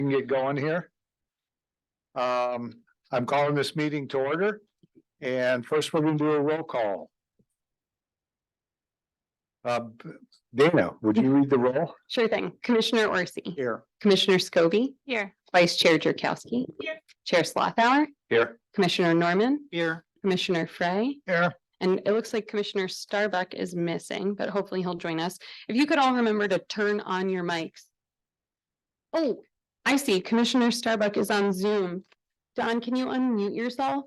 Can get going here. I'm calling this meeting to order, and first we're gonna do a roll call. Dana, would you read the roll? Sure thing. Commissioner Orsi, Here. Commissioner Scobie, Here. Vice Chair Jerkowski, Here. Chair Slothauer, Here. Commissioner Norman, Here. Commissioner Frey, Here. and it looks like Commissioner Starbuck is missing, but hopefully he'll join us. If you could all remember to turn on your mics. Oh, I see. Commissioner Starbuck is on Zoom. Don, can you unmute yourself?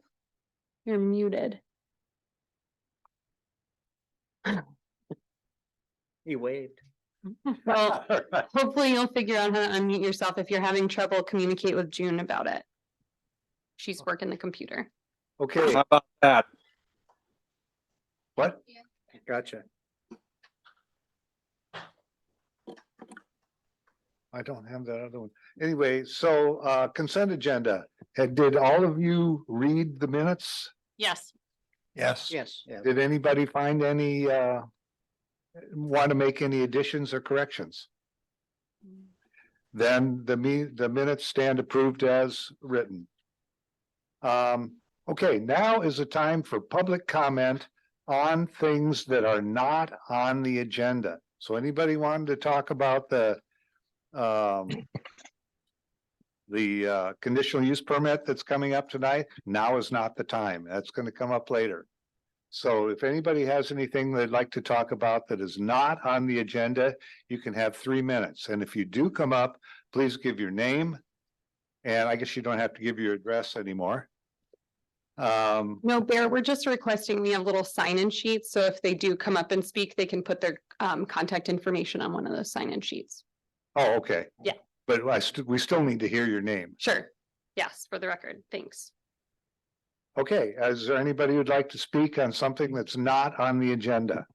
You're muted. He waved. Well, hopefully you'll figure out how to unmute yourself. If you're having trouble, communicate with June about it. She's working the computer. Okay, How about that? what? Gotcha. I don't have that other one. Anyway, so consent agenda. Did all of you read the minutes? Yes. Yes. Yes. Yeah. Did anybody find any want to make any additions or corrections? Then the minutes stand approved as written. Okay, now is the time for public comment on things that are not on the agenda. So anybody wanted to talk about the conditional use permit that's coming up tonight, now is not the time. That's going to come up later. So if anybody has anything they'd like to talk about that is not on the agenda, you can have 3 minutes. And if you do come up, please give your name. And I guess you don't have to give your address anymore. No, Bear, we're just requesting, we have little sign-in sheets, so if they do come up and speak, they can put their contact information on one of those sign-in sheets. Oh, okay. Yeah. But we still need to hear your name. Sure. Yes, for the record. Thanks. Okay, is there anybody who'd like to speak on something that's not on the agenda?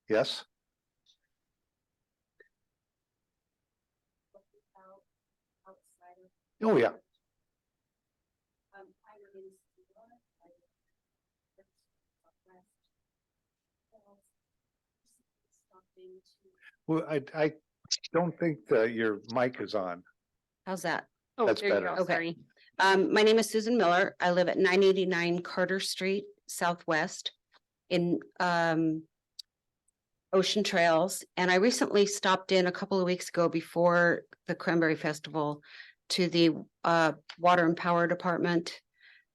Yes? Oh, yeah. Well, I don't think your mic is on. How's that? Oh, That's there you better. go. Okay. Sorry. My name is Susan Miller. I live at 989 Carter Street Southwest in Ocean Trails. And I recently stopped in a couple of weeks ago before the Cranberry Festival to the Water and Power Department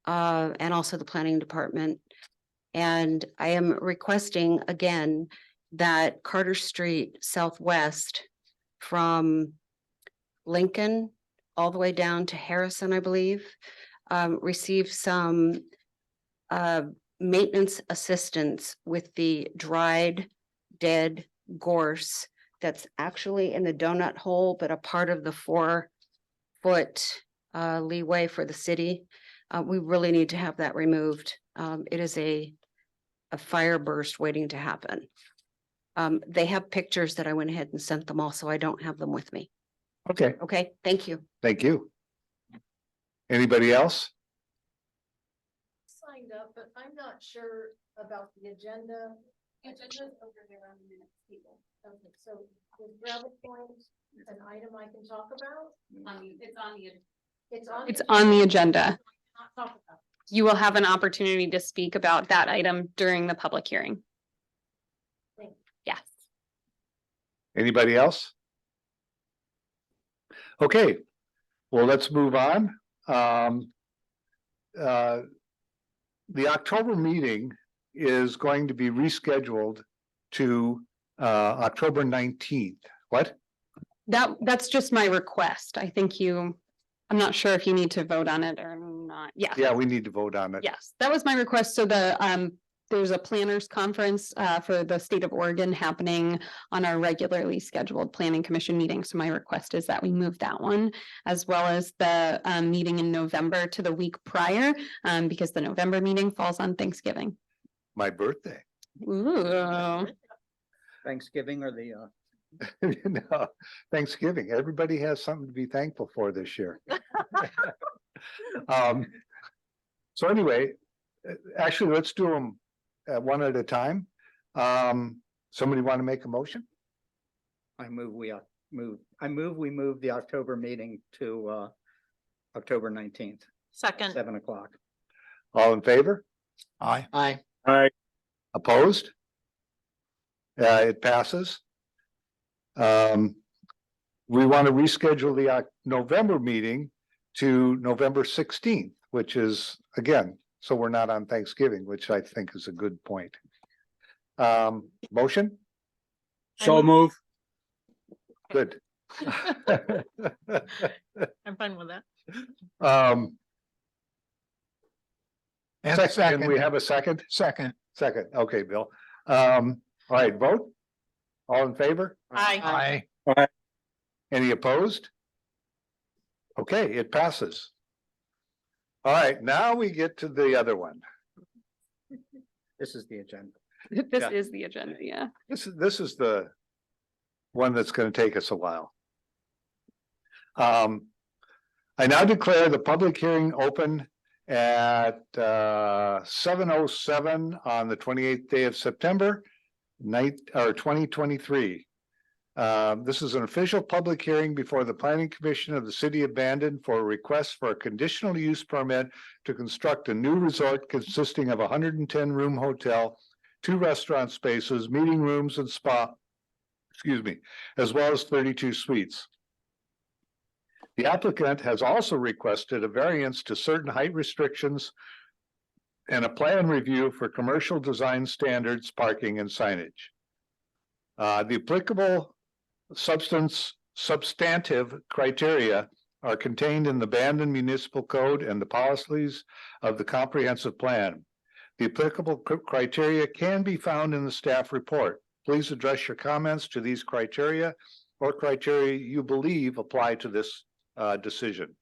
and also the Planning Department. And I am requesting again that Carter Street Southwest from Lincoln all the way down to Harrison, I believe, receive some maintenance assistance with the dried, dead gorse that's actually in the donut hole, but a part of the 4-foot leeway for the city. We really need to have that removed. It is a fire burst waiting to happen. They have pictures that I went ahead and sent them all, so I don't have them with me. Okay, Okay, thank you. thank you. Anybody else? Signed up, but I'm not sure about the agenda. The agenda's over there on the minutes, people. Okay, so is gravel point an item I can talk about? It's on the. It's on the agenda. Not talk about. You will have an opportunity to speak about that item during the public hearing. Thank you. Yes. Anybody else? Okay, well, let's move on. The October meeting is going to be rescheduled to October 19th. What? That's just my request. I think I'm not sure if you need to vote on it or not. Yeah. Yeah, we need to vote on it. Yes, that was my request. So there's a planners conference for the state of Oregon happening on our regularly scheduled planning commission meeting. So my request is that we move that one as well as the meeting in November to the week prior because the November meeting falls on Thanksgiving. My birthday. Ooh. Thanksgiving or the No, Thanksgiving. Everybody has something to be thankful for this year. So anyway, actually, let's do them one at a time. Somebody want to make a motion? I move I move, we move the October meeting to October 19th, Second, 7 o'clock. All in favor? Aye. Aye. Opposed? It passes. We want to reschedule the November meeting to November 16th, which is, again, so we're not on Thanksgiving, which I think is a good point. Motion? So move. Good. I'm fine with that. Second, we have a second? Second. Second, okay, Bill. All right, vote. All in favor? Aye. Aye. Any opposed? Okay, it passes. All right, now we get to the other one. This is the agenda. This Yeah. is the agenda, yeah. This is the one that's gonna take us a while. I now declare the public hearing open at 7:07 on the 28th day of September, 2023. This is an official public hearing before the Planning Commission of the City of Bandon for a request for a conditional use permit to construct a new resort consisting of a 110-room hotel, 2 restaurant spaces, meeting rooms and spa, as well as 32 suites. The applicant has also requested a variance to certain height restrictions and a plan review for commercial design standards, parking and signage. The applicable substantive criteria are contained in the Bandon Municipal Code and the policies of the comprehensive plan. The applicable criteria can be found in the staff report. Please address your comments to these criteria or criteria you believe apply to this decision.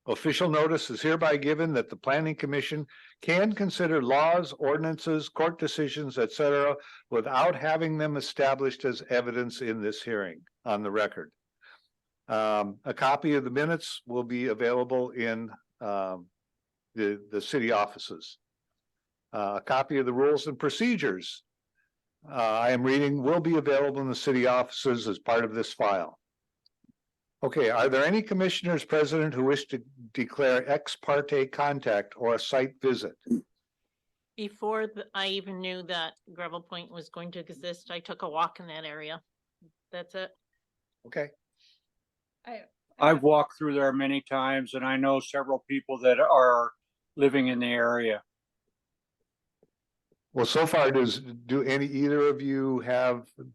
Official notice is hereby given that the Planning Commission can consider laws, ordinances, court decisions, etc., without having them established as evidence in this hearing on the record. A copy of the minutes will be available in the city offices. A copy of the rules and procedures I am reading will be available in the city offices as part of this file. Okay, are there any commissioners present who wish to declare ex parte contact or a site visit? Before I even knew that Gravel Point was going to exist, I took a walk in that area. That's it. Okay, I've walked through there many times and I know several people that are living in the area. well, so far do either of you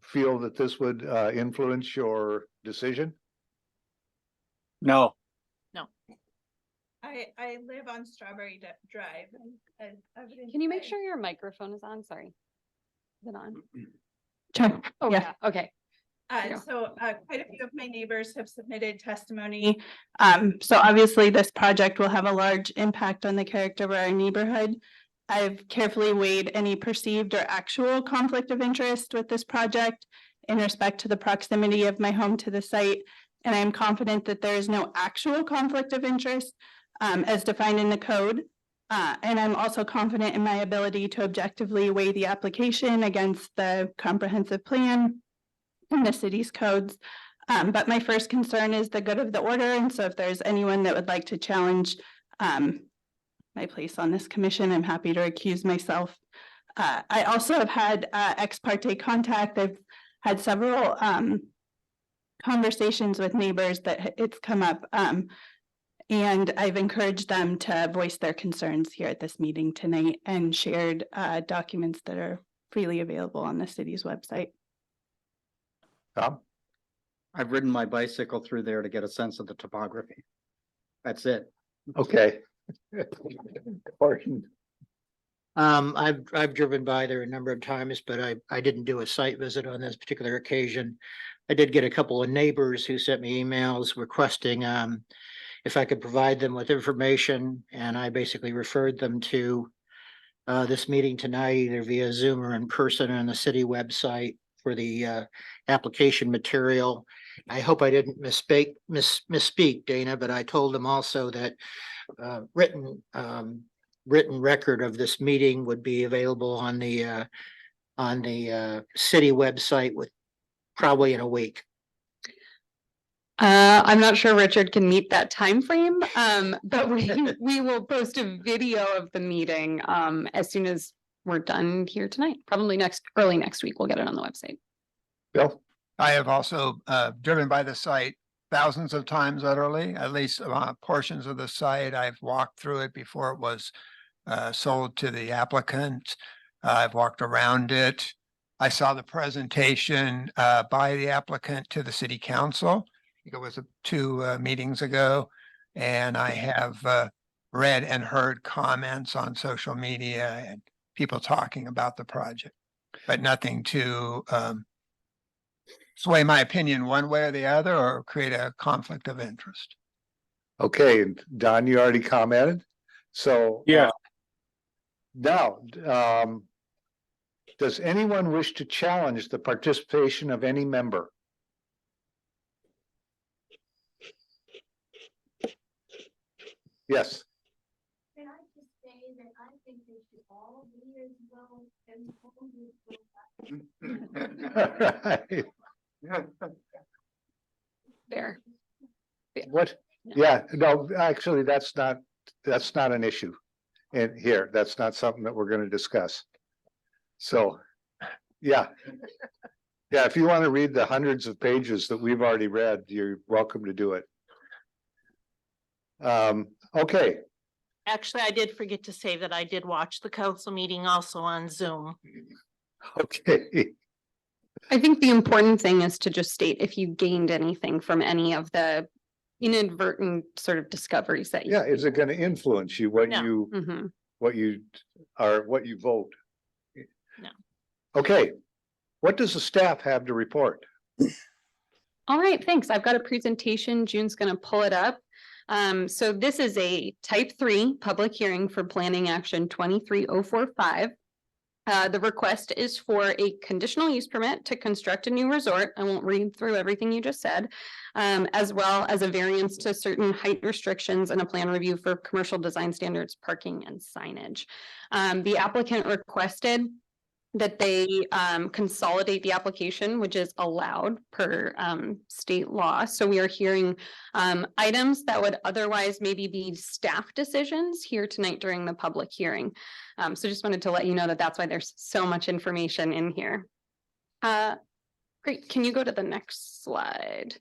feel that this would influence your decision? No, I live on Strawberry Drive and Can you make sure your microphone is on? Sorry. Is it on? Sure. Oh, yeah, okay. Yeah. Quite a few of my neighbors have submitted testimony. So obviously this project will have a large impact on the character of our neighborhood. I've carefully weighed any perceived or actual conflict of interest with this project in respect to the proximity of my home to the site. And I am confident that there is no actual conflict of interest as defined in the code. And I'm also confident in my ability to objectively weigh the application against the comprehensive plan and the city's codes. But my first concern is the good of the order. And so if there's anyone that would like to challenge my place on this commission, I'm happy to recuse myself. I also have had ex parte contact. I've had several conversations with neighbors that it's come up. And I've encouraged them to voice their concerns here at this meeting tonight and shared documents that are freely available on the city's website. Tom? I've ridden my bicycle through there to get a sense of the topography. That's it. Okay. Gordon? I've driven by there a number of times, but I didn't do a site visit on this particular occasion. I did get a couple of neighbors who sent me emails requesting if I could provide them with information, and I basically referred them to this meeting tonight, either via Zoom or in person on the city website for the application material. I hope I didn't misspeak, Dana, but I told them also that written record of this meeting would be available on the city website with probably in a week. I'm not sure Richard can meet that time frame, but we will post a video of the meeting, as soon as we're done here tonight. Probably early next week, we'll get it on the website. Bill? I have also driven by the site thousands of times literally, at least portions of the site. I've walked through it before it was sold to the applicant. I've walked around it. I saw the presentation by the applicant to the city council. I think it was 2 meetings ago. And I have read and heard comments on social media and people talking about the project, but nothing to sway my opinion one way or the other or create a conflict of interest. Okay, and Don, you already commented, so. Yeah. Now, does anyone wish to challenge the participation of any member? Yes. Can I just say that I think they should all be as well There. What? Yeah, no, actually, that's not an issue. And here, that's not something that we're gonna discuss. So, yeah. Yeah, if you want to read the hundreds of pages that we've already read, you're welcome to do it. Okay, Actually, I did forget to say that I did watch the council meeting also on Zoom. okay. I think the important thing is to just state if you gained anything from any of the inadvertent sort of discoveries that you. Yeah, is it gonna influence you, what No. you, Mhm. what you are, what you vote? No. Okay, what does the staff have to report? All right, thanks. I've got a presentation. June's gonna pull it up. So this is a type 3 public hearing for planning action 23045. The request is for a conditional use permit to construct a new resort. I won't read through everything you just said. As well as a variance to certain height restrictions and a plan review for commercial design standards, parking and signage. The applicant requested that they consolidate the application, which is allowed per state law. So we are hearing items that would otherwise maybe be staff decisions here tonight during the public hearing. So just wanted to let you know that that's why there's so much information in here. Great, can you go to the next slide?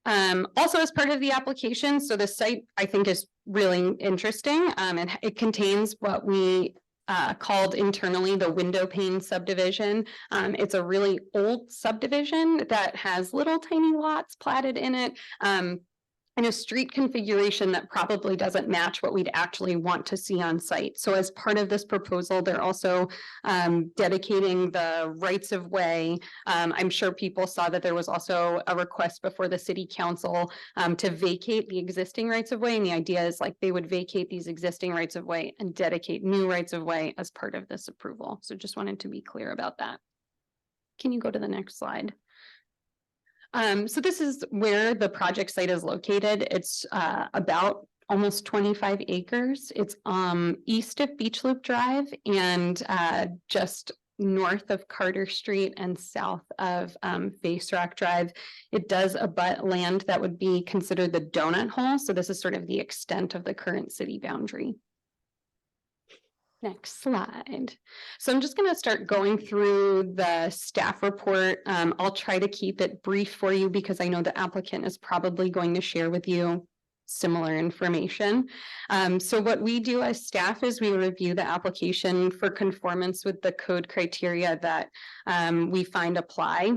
Also as part of the application, so the site I think is really interesting. And it contains what we called internally the window pane subdivision. It's a really old subdivision that has little tiny lots platted in it. And a street configuration that probably doesn't match what we'd actually want to see on site. So as part of this proposal, they're also dedicating the rights of way. I'm sure people saw that there was also a request before the city council to vacate the existing rights of way. And the idea is like they would vacate these existing rights of way and dedicate new rights of way as part of this approval. So just wanted to be clear about that. Can you go to the next slide? So this is where the project site is located. It's about almost 25 acres. It's east of Beach Loop Drive and just north of Carter Street and south of Face Rock Drive. It does abut land that would be considered the donut hole. So this is sort of the extent of the current city boundary. Next slide. So I'm just going to start going through the staff report. I'll try to keep it brief for you because I know the applicant is probably going to share with you similar information. So what we do as staff is we review the application for conformance with the code criteria that we find apply.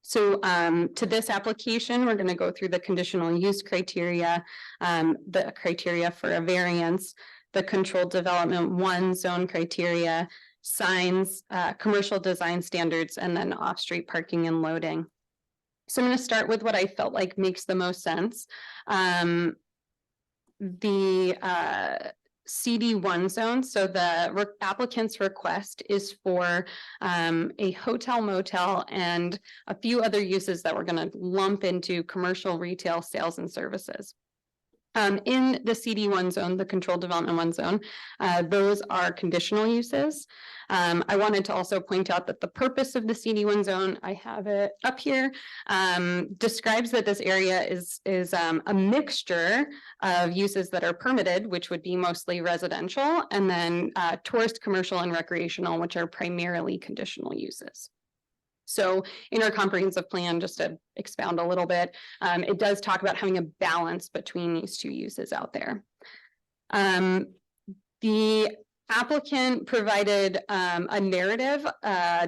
So to this application, we're going to go through the conditional use criteria, the criteria for a variance, the controlled development 1 zone criteria, signs, commercial design standards, and then off-street parking and loading. So I'm going to start with what I felt like makes the most sense. The CD1 zone, so the applicant's request is for a hotel motel and a few other uses that we're going to lump into commercial retail sales and services. In the CD1 zone, the controlled development 1 zone, those are conditional uses. I wanted to also point out that the purpose of the CD1 zone, I have it up here, describes that this area is a mixture of uses that are permitted, which would be mostly residential, and then tourist, commercial, and recreational, which are primarily conditional uses. So in our comprehensive plan, just to expound a little bit, it does talk about having a balance between these two uses out there. The applicant provided a narrative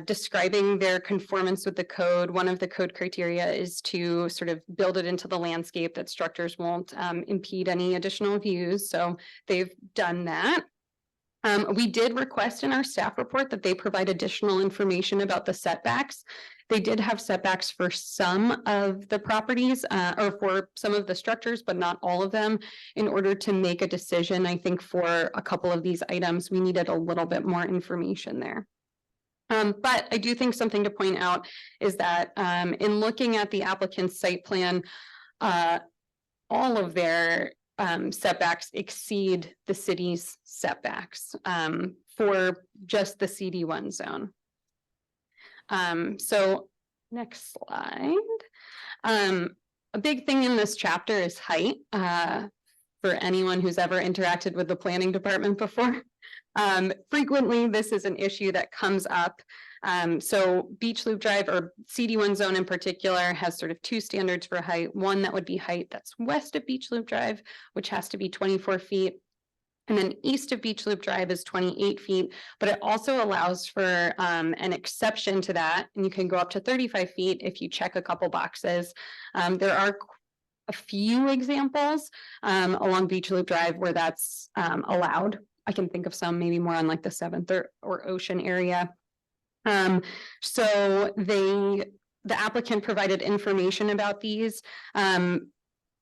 describing their conformance with the code. One of the code criteria is to sort of build it into the landscape that structures won't impede any additional views. So they've done that. We did request in our staff report that they provide additional information about the setbacks. They did have setbacks for some of the properties or for some of the structures, but not all of them. In order to make a decision, I think for a couple of these items, we needed a little bit more information there. But I do think something to point out is that in looking at the applicant's site plan, all of their setbacks exceed the city's setbacks for just the CD1 zone. So next slide. A big thing in this chapter is height. For anyone who's ever interacted with the planning department before. Frequently, this is an issue that comes up. So Beach Loop Drive or CD1 zone in particular has sort of two standards for height. One that would be height that's west of Beach Loop Drive, which has to be 24 feet. And then east of Beach Loop Drive is 28 feet, but it also allows for an exception to that. And you can go up to 35 feet if you check a couple boxes. There are a few examples along Beach Loop Drive where that's allowed. I can think of some maybe more on like the 7th or Ocean area. So the applicant provided information about these.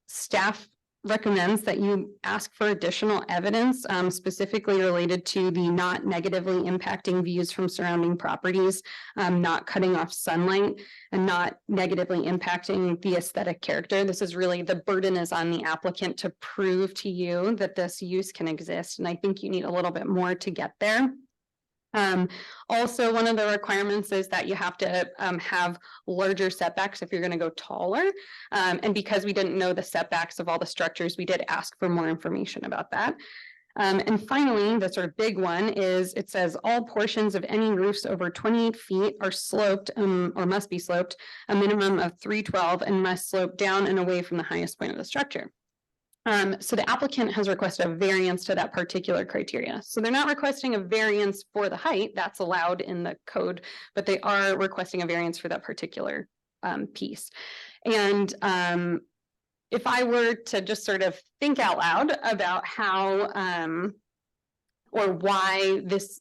Staff recommends that you ask for additional evidence specifically related to the not negatively impacting views from surrounding properties, not cutting off sunlight, and not negatively impacting the aesthetic character. This is really the burden is on the applicant to prove to you that this use can exist. And I think you need a little bit more to get there. Also, one of the requirements is that you have to have larger setbacks if you're going to go taller. And because we didn't know the setbacks of all the structures, we did ask for more information about that. And finally, the sort of big one is it says all portions of any roofs over 28 feet are sloped or must be sloped a minimum of 312 and must slope down and away from the highest point of the structure. So the applicant has requested a variance to that particular criteria. So they're not requesting a variance for the height, that's allowed in the code, but they are requesting a variance for that particular piece. And if I were to just sort of think out loud about how or why this,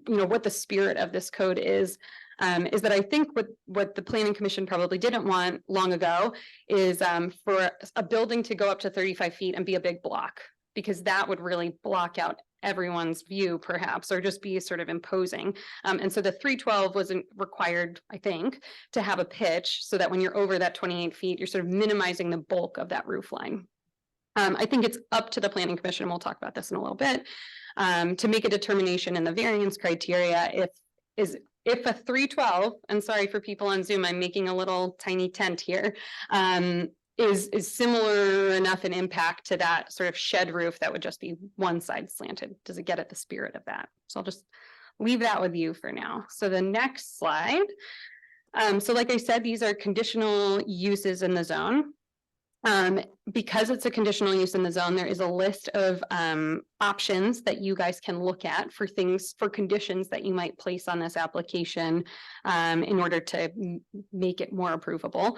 what the spirit of this code is that I think what the Planning Commission probably didn't want long ago is for a building to go up to 35 feet and be a big block, because that would really block out everyone's view perhaps, or just be sort of imposing. And so the 312 wasn't required, I think, to have a pitch so that when you're over that 28 feet, you're sort of minimizing the bulk of that roof line. I think it's up to the Planning Commission, we'll talk about this in a little bit, to make a determination in the variance criteria if a 312, and sorry for people on Zoom, I'm making a little tiny tent here, is similar enough in impact to that sort of shed roof that would just be one side slanted. Does it get at the spirit of that? So I'll just leave that with you for now. So the next slide. So like I said, these are conditional uses in the zone. Because it's a conditional use in the zone, there is a list of options that you guys can look at for conditions that you might place on this application in order to make it more approvable.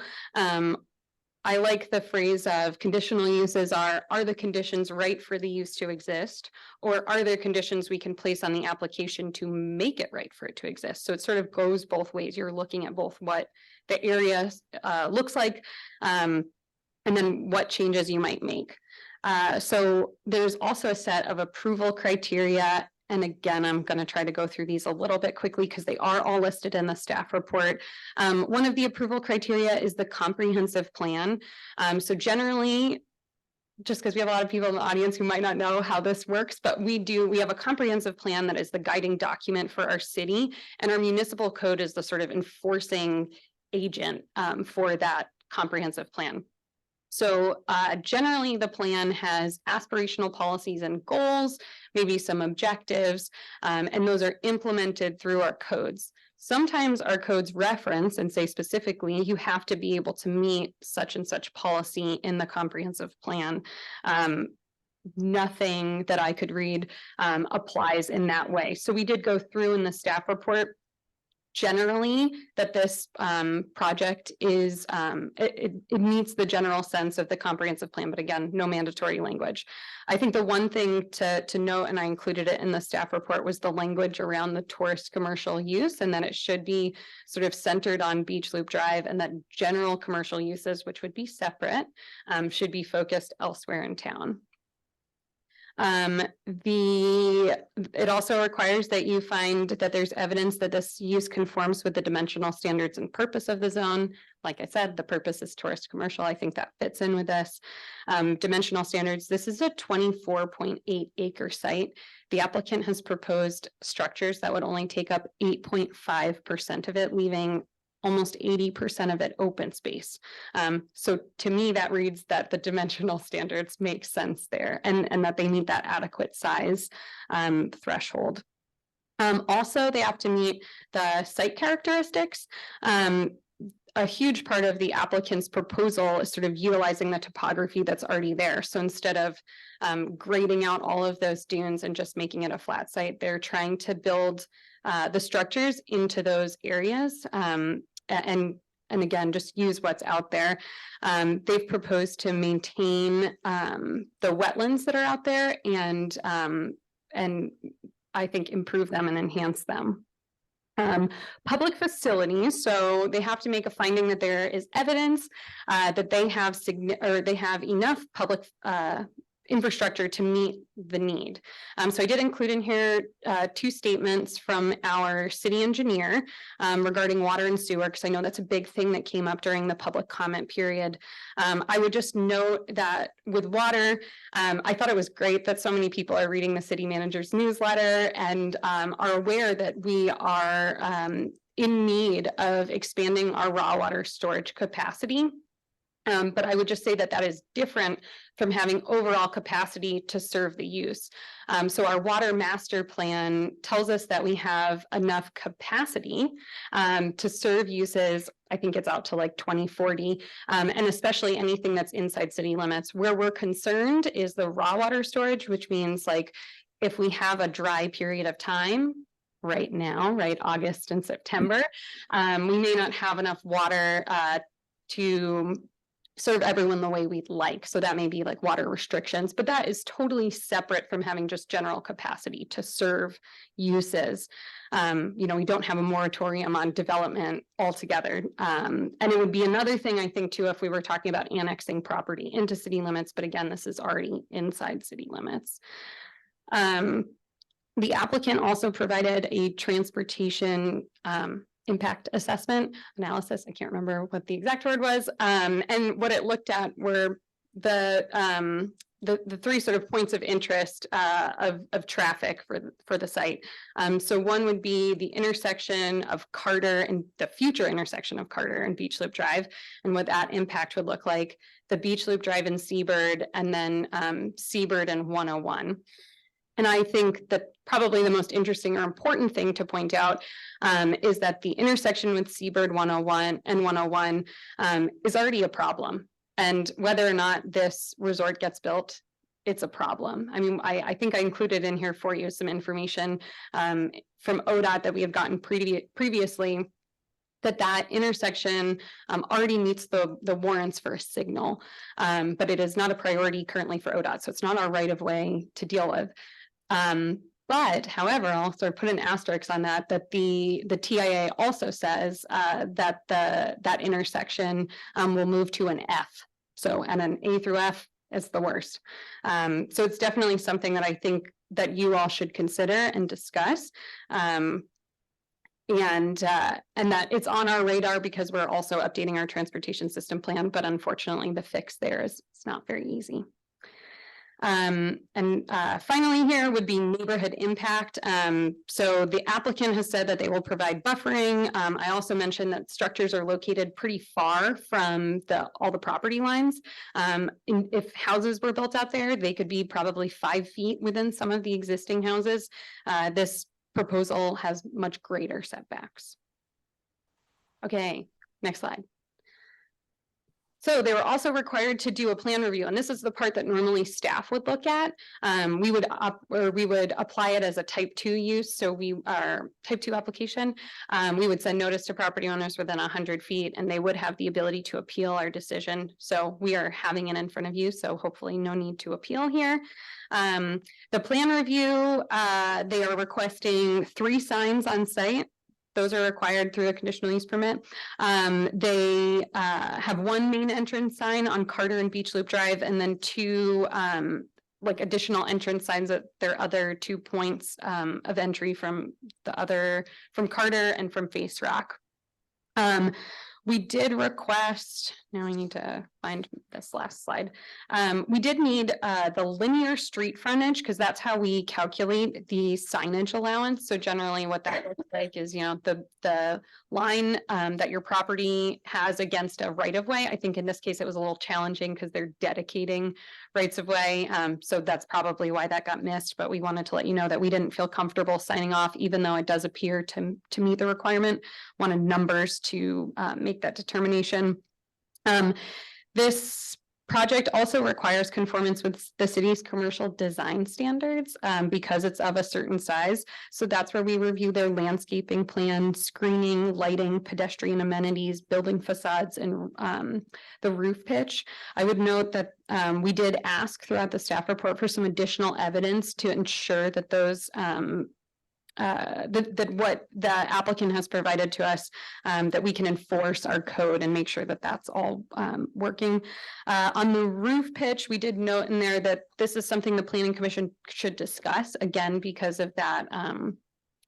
I like the phrase of conditional uses are the conditions right for the use to exist, or are there conditions we can place on the application to make it right for it to exist? So it sort of goes both ways. You're looking at both what the area looks like, and then what changes you might make. So there's also a set of approval criteria. And again, I'm going to try to go through these a little bit quickly because they are all listed in the staff report. One of the approval criteria is the comprehensive plan. So generally, just because we have a lot of people in the audience who might not know how this works, but we have a comprehensive plan that is the guiding document for our city. And our municipal code is the sort of enforcing agent for that comprehensive plan. So generally, the plan has aspirational policies and goals, maybe some objectives, and those are implemented through our codes. Sometimes our codes reference and say specifically, you have to be able to meet such and such policy in the comprehensive plan. Nothing that I could read applies in that way. So we did go through in the staff report generally that this project is it meets the general sense of the comprehensive plan, but again, no mandatory language. I think the one thing to note, and I included it in the staff report, was the language around the tourist commercial use, and that it should be sort of centered on Beach Loop Drive, and that general commercial uses, which would be separate, should be focused elsewhere in town. It also requires that you find that there's evidence that this use conforms with the dimensional standards and purpose of the zone. Like I said, the purpose is tourist commercial. I think that fits in with this. Dimensional standards, this is a 24.8 acre site. The applicant has proposed structures that would only take up 8.5% of it, leaving almost 80% of it open space. So to me, that reads that the dimensional standards make sense there, and that they meet that adequate size threshold. Also, they have to meet the site characteristics. A huge part of the applicant's proposal is sort of utilizing the topography that's already there. So instead of grading out all of those dunes and just making it a flat site, they're trying to build the structures into those areas. And again, just use what's out there. They've proposed to maintain the wetlands that are out there and I think improve them and enhance them. Public facilities, so they have to make a finding that there is evidence that they have enough public infrastructure to meet the need. So I did include in here two statements from our city engineer regarding water and sewer, because I know that's a big thing that came up during the public comment period. I would just note that with water, I thought it was great that so many people are reading the city manager's newsletter and are aware that we are in need of expanding our raw water storage capacity. But I would just say that that is different from having overall capacity to serve the use. So our water master plan tells us that we have enough capacity to serve uses. I think it's out to like 2040, and especially anything that's inside city limits. Where we're concerned is the raw water storage, which means like if we have a dry period of time, right now, right, August and September, we may not have enough water to serve everyone the way we'd like. So that may be like water restrictions, but that is totally separate from having just general capacity to serve uses. You know, we don't have a moratorium on development altogether. And it would be another thing, I think, too, if we were talking about annexing property into city limits. But again, this is already inside city limits. The applicant also provided a transportation impact assessment analysis. I can't remember what the exact word was. And what it looked at were the three sort of points of interest of traffic for the site. So one would be the intersection of Carter and the future intersection of Carter and Beach Loop Drive, and what that impact would look like, the Beach Loop Drive in Seabird, and then Seabird and 101. And I think that probably the most interesting or important thing to point out is that the intersection with Seabird 101 and 101 is already a problem. And whether or not this resort gets built, it's a problem. I mean, I think I included in here for you some information from ODOT that we have gotten previously, that intersection already meets the warrants for a signal, but it is not a priority currently for ODOT. So it's not our right of way to deal with. But however, I'll sort of put an asterisk on that the TIA also says that that intersection will move to an F. So, and an A through F is the worst. So it's definitely something that I think that you all should consider and discuss. And that it's on our radar because we're also updating our transportation system plan, but unfortunately the fix there is it's not very easy. Finally here would be neighborhood impact. So the applicant has said that they will provide buffering. I also mentioned that structures are located pretty far from all the property lines. If houses were built out there, they could be probably 5 feet within some of the existing houses. This proposal has much greater setbacks. Okay, next slide. So they were also required to do a plan review, and this is the part that normally staff would look at. We would apply it as a type 2 use. So our type 2 application, we would send notice to property owners within 100 feet, and they would have the ability to appeal our decision. So we are having it in front of you. So hopefully no need to appeal here. The plan review, they are requesting 3 signs on site. Those are required through a conditional use permit. They have 1 main entrance sign on Carter and Beach Loop Drive, and then 2 like additional entrance signs at their other 2 points of entry from Carter and from Face Rock. We did request, now I need to find this last slide. We did need the linear street frontage because that's how we calculate the signage allowance. So generally what that looks like is, the line that your property has against a right of way. I think in this case, it was a little challenging because they're dedicating rights of way. So that's probably why that got missed, but we wanted to let you know that we didn't feel comfortable signing off, even though it does appear to meet the requirement, wanted numbers to make that determination. This project also requires conformance with the city's commercial design standards because it's of a certain size. So that's where we review their landscaping plan, screening, lighting, pedestrian amenities, building facades, and the roof pitch. I would note that we did ask throughout the staff report for some additional evidence to ensure that those that what the applicant has provided to us, that we can enforce our code and make sure that that's all working. On the roof pitch, we did note in there that this is something the Planning Commission should discuss, again, because of that,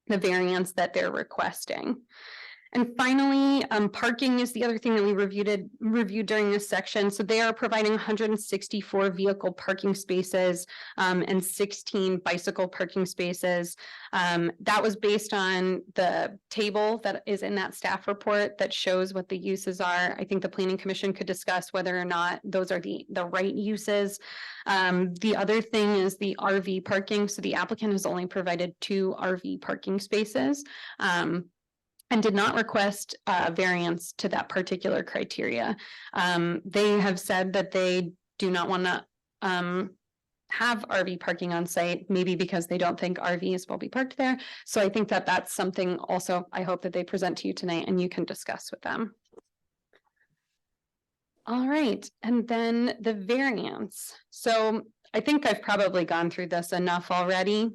the variance that they're requesting. And finally, parking is the other thing that we reviewed during this section. So they are providing 164 vehicle parking spaces and 16 bicycle parking spaces. That was based on the table that is in that staff report that shows what the uses are. I think the Planning Commission could discuss whether or not those are the right uses. The other thing is the RV parking. So the applicant has only provided 2 RV parking spaces. And did not request variance to that particular criteria. They have said that they do not want to have RV parking on site, maybe because they don't think RVs will be parked there. So I think that that's something also I hope that they present to you tonight and you can discuss with them. All right, and then the variance. So I think I've probably gone through this enough already.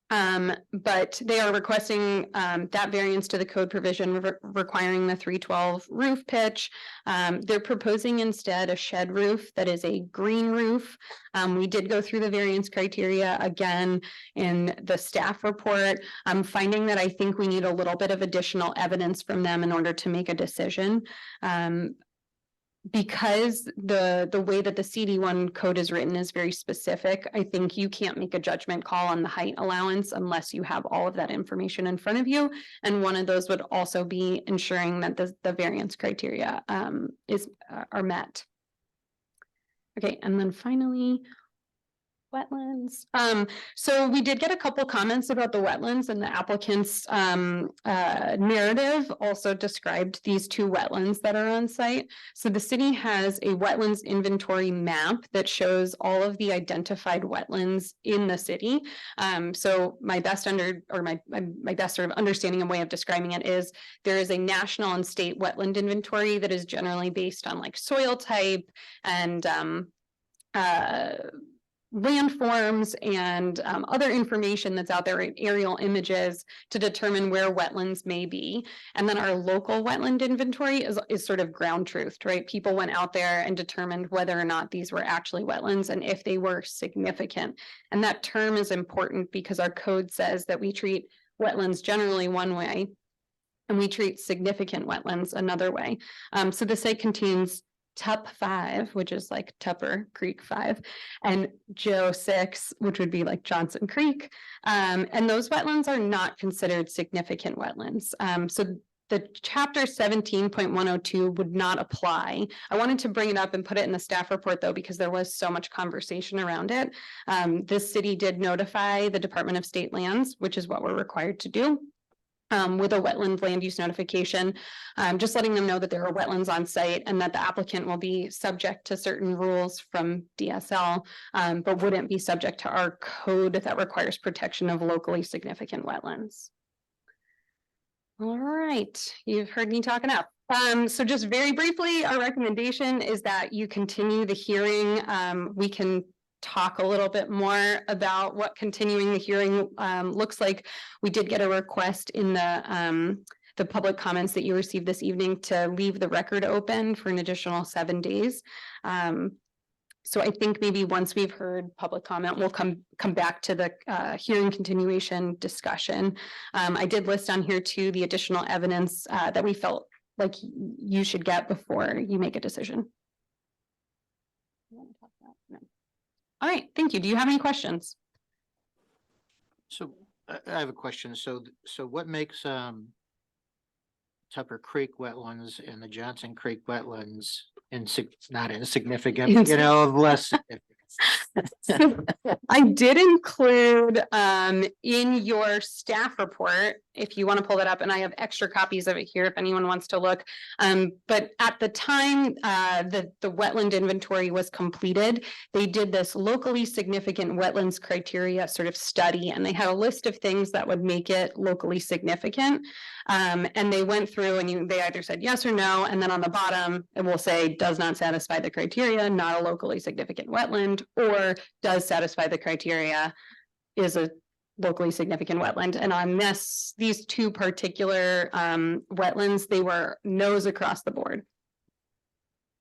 But they are requesting that variance to the code provision requiring the 312 roof pitch. They're proposing instead a shed roof that is a green roof. We did go through the variance criteria again in the staff report. I'm finding that I think we need a little bit of additional evidence from them in order to make a decision. Because the way that the CD1 code is written is very specific, I think you can't make a judgment call on the height allowance unless you have all of that information in front of you. And one of those would also be ensuring that the variance criteria are met. Okay, and then finally, wetlands. So we did get a couple comments about the wetlands, and the applicant's narrative also described these 2 wetlands that are on site. So the city has a wetlands inventory map that shows all of the identified wetlands in the city. So my best sort of understanding and way of describing it is there is a national and state wetland inventory that is generally based on like soil type and landforms and other information that's out there, aerial images to determine where wetlands may be. And then our local wetland inventory is sort of ground truth, right? People went out there and determined whether or not these were actually wetlands and if they were significant. And that term is important because our code says that we treat wetlands generally one way and we treat significant wetlands another way. So the site contains TUP 5, which is like Tupper Creek 5, and Joe 6, which would be like Johnson Creek. And those wetlands are not considered significant wetlands. So the chapter 17.102 would not apply. I wanted to bring it up and put it in the staff report though, because there was so much conversation around it. This city did notify the Department of State Lands, which is what we're required to do. With a wetland land use notification, just letting them know that there are wetlands on site and that the applicant will be subject to certain rules from DSL, but wouldn't be subject to our code that requires protection of locally significant wetlands. All right, you've heard me talk enough. So just very briefly, our recommendation is that you continue the hearing. We can talk a little bit more about what continuing the hearing looks like. We did get a request in the public comments that you received this evening to leave the record open for an additional 7 days. So I think maybe once we've heard public comment, we'll come back to the hearing continuation discussion. I did list on here too the additional evidence that we felt like you should get before you make a decision. No. All right, thank you. Do you have any questions? So I have a question. So what makes Tupper Creek wetlands and the Johnson Creek wetlands not insignificant, you know, of less significance? I did include in your staff report, if you want to pull that up, and I have extra copies of it here if anyone wants to look. But at the time the wetland inventory was completed, they did this locally significant wetlands criteria sort of study, and they had a list of things that would make it locally significant. And they went through and they either said yes or no, and then on the bottom it will say does not satisfy the criteria, not a locally significant wetland, or does satisfy the criteria, is a locally significant wetland. And on these two particular wetlands, they were no's across the board.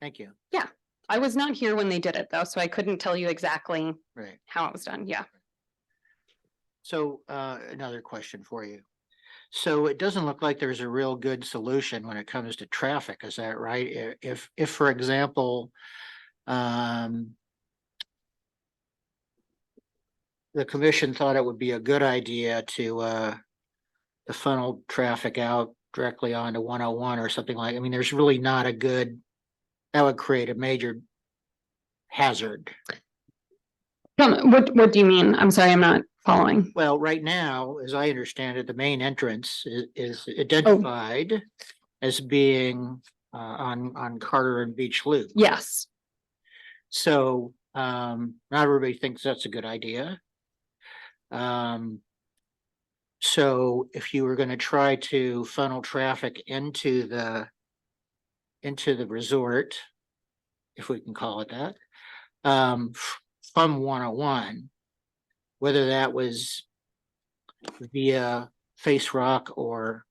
Thank you. I was not here when they did it though, so I couldn't tell you exactly Right. how it was done. Yeah. So another question for you. So it doesn't look like there's a real good solution when it comes to traffic. Is that right? If for example, the commission thought it would be a good idea to funnel traffic out directly onto 101 or something like, I mean, there's really not a good, that would create a major hazard. What do you mean? I'm sorry, I'm not following. Well, right now, as I understand it, the main entrance is identified as being on Carter and Beach Loop. Yes. So not everybody thinks that's a good idea. So if you were going to try to funnel traffic into the resort, if we can call it that, from 101, whether that was via Face Rock or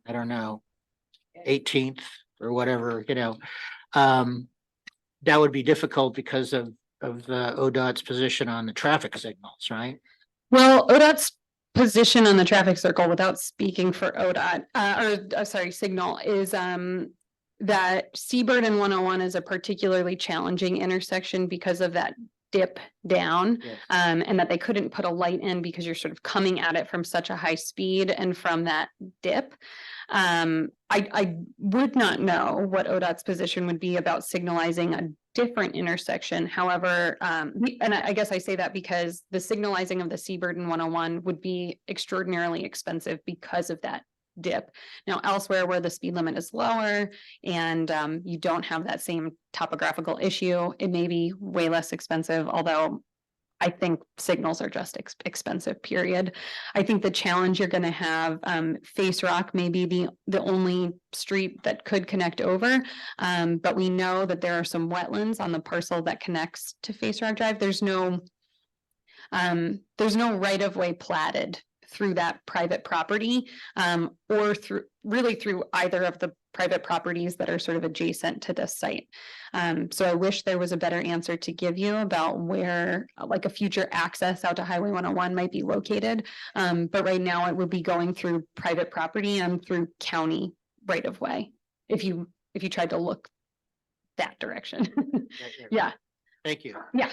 I don't know, 18th or whatever, you know, that would be difficult because of the ODOT's position on the traffic signals, right? Well, ODOT's position on the traffic circle, without speaking for ODOT, Signal, is that Seabird and 101 is a particularly challenging intersection because of that dip down, Yes. and that they couldn't put a light in because you're sort of coming at it from such a high speed and from that dip. I would not know what ODOT's position would be about signalizing a different intersection. However, and I guess I say that because the signalizing of the Seabird and 101 would be extraordinarily expensive because of that dip. Now, elsewhere where the speed limit is lower and you don't have that same topographical issue, it may be way less expensive, although I think signals are just expensive, period. I think the challenge you're going to have, Face Rock may be the only street that could connect over, but we know that there are some wetlands on the parcel that connects to Face Rock Drive. There's no right of way platted through that private property, or through either of the private properties that are sort of adjacent to this site. So I wish there was a better answer to give you about where like a future access out to Highway 101 might be located. But right now it would be going through private property and through county right of way. If you tried to look that direction. Yeah, Thank you. yeah,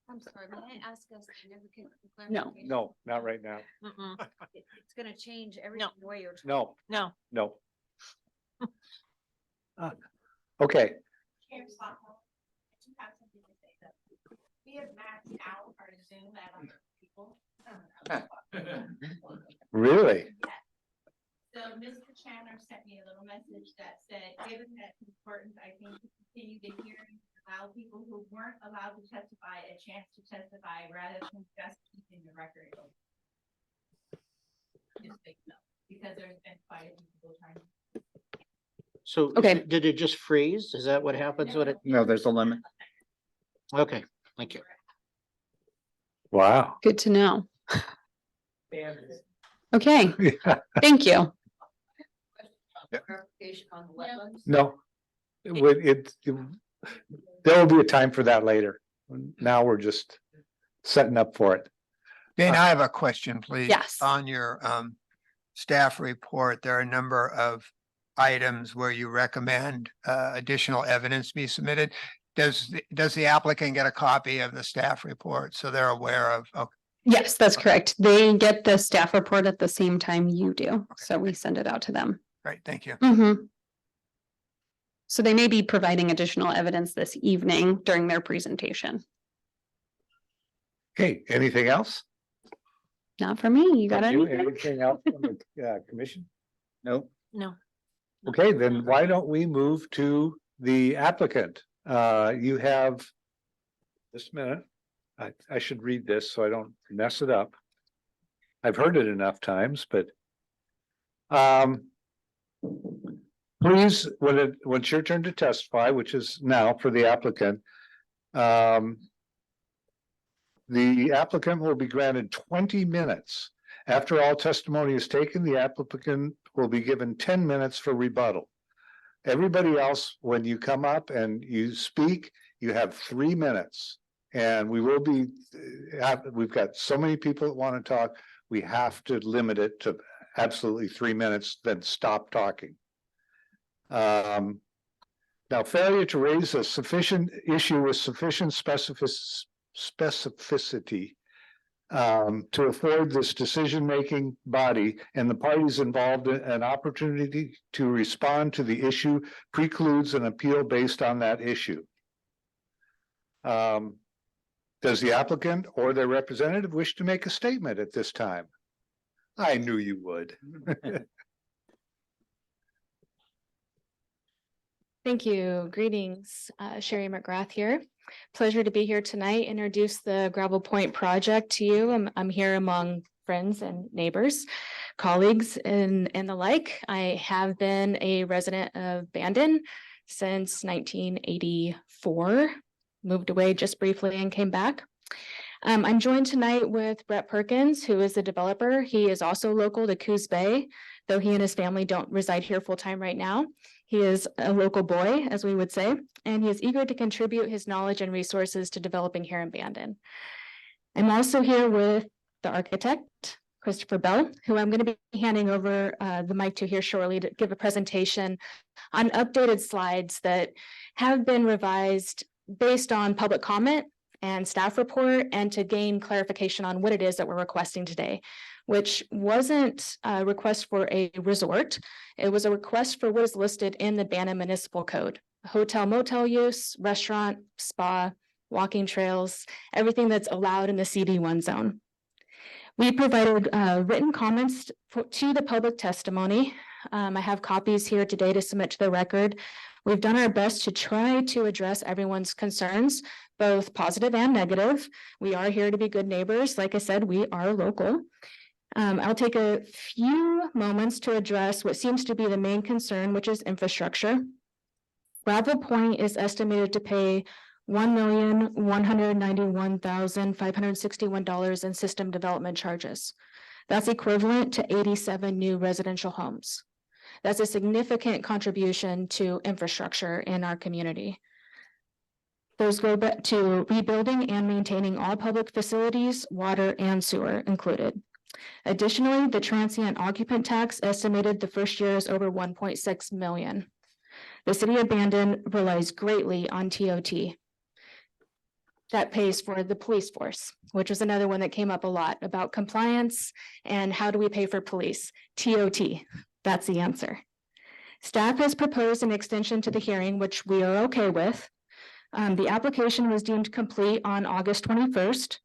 I'm sorry, may I ask a significant No. clarification? No, not right now. Mm-mm. It's gonna change everything the way you're. No, No, no. Okay, We have maxed out our Zoom at 100 people. really? So Mr. Chandler sent me a little message that said, given that it's important, I think, to continue the hearing, allow people who weren't allowed to testify a chance to testify rather than just keeping the record. Just so you know, because there's been quite a few people trying. So Okay. did it just freeze? Is that what happens when it? No, there's a limit. Okay, thank you. Wow. good to know. Okay, thank you. Clarification on the wetlands? No. There will be a time for that later. Now we're just setting up for it. Dana, I have a question, please. Yes. On your staff report, there are a number of items where you recommend additional evidence be submitted. Does the applicant get a copy of the staff report so they're aware of? Okay, Yes, that's correct. They get the staff report at the same time you do, so we send it out to them. great, thank you. So they may be providing additional evidence this evening during their presentation. Okay, anything else? Not for me. You got You, anything? anything else from the commission? Nope. no. Okay, then why don't we move to the applicant? You have. Just a minute. I should read this so I don't mess it up. I've heard it enough times, but. Please, when it's your turn to testify, which is now for the applicant. The applicant will be granted 20 minutes. After all testimony is taken, the applicant will be given 10 minutes for rebuttal. Everybody else, when you come up and you speak, you have 3 minutes. And we will be, we've got so many people that want to talk, we have to limit it to absolutely 3 minutes, then stop talking. Now, failure to raise a sufficient issue with sufficient specificity to afford this decision-making body and the parties involved an opportunity to respond to the issue precludes an appeal based on that issue. Does the applicant or their representative wish to make a statement at this time? I knew you would. Thank you. Greetings, Sherry McGrath here. Pleasure to be here tonight, introduce the Gravel Point project to you. I'm here among friends and neighbors, colleagues and the like. I have been a resident of Bandon since 1984, moved away just briefly and came back. I'm joined tonight with Brett Perkins, who is the developer. He is also local to Coos Bay, though he and his family don't reside here full-time right now. He is a local boy, as we would say, and he is eager to contribute his knowledge and resources to developing here in Bandon. I'm also here with the architect, Christopher Bell, who I'm going to be handing over the mic to here shortly to give a presentation on updated slides that have been revised based on public comment and staff report, and to gain clarification on what it is that we're requesting today, which wasn't a request for a resort. It was a request for what is listed in the Bandon Municipal Code: hotel, motel use, restaurant, spa, walking trails, everything that's allowed in the CD1 zone. We provided written comments to the public testimony. I have copies here today to submit to the record. We've done our best to try to address everyone's concerns, both positive and negative. We are here to be good neighbors. Like I said, we are local. I'll take a few moments to address what seems to be the main concern, which is infrastructure. Gravel Point is estimated to pay $1,191,561 in system development charges. That's equivalent to 87 new residential homes. That's a significant contribution to infrastructure in our community. Those go back to rebuilding and maintaining all public facilities, water and sewer included. Additionally, the transient occupant tax estimated the first year is over 1.6 million. The city of Bandon relies greatly on TOT. That pays for the police force, which is another one that came up a lot about compliance and how do we pay for police? TOT, that's the answer. Staff has proposed an extension to the hearing, which we are okay with. The application was deemed complete on August 21st,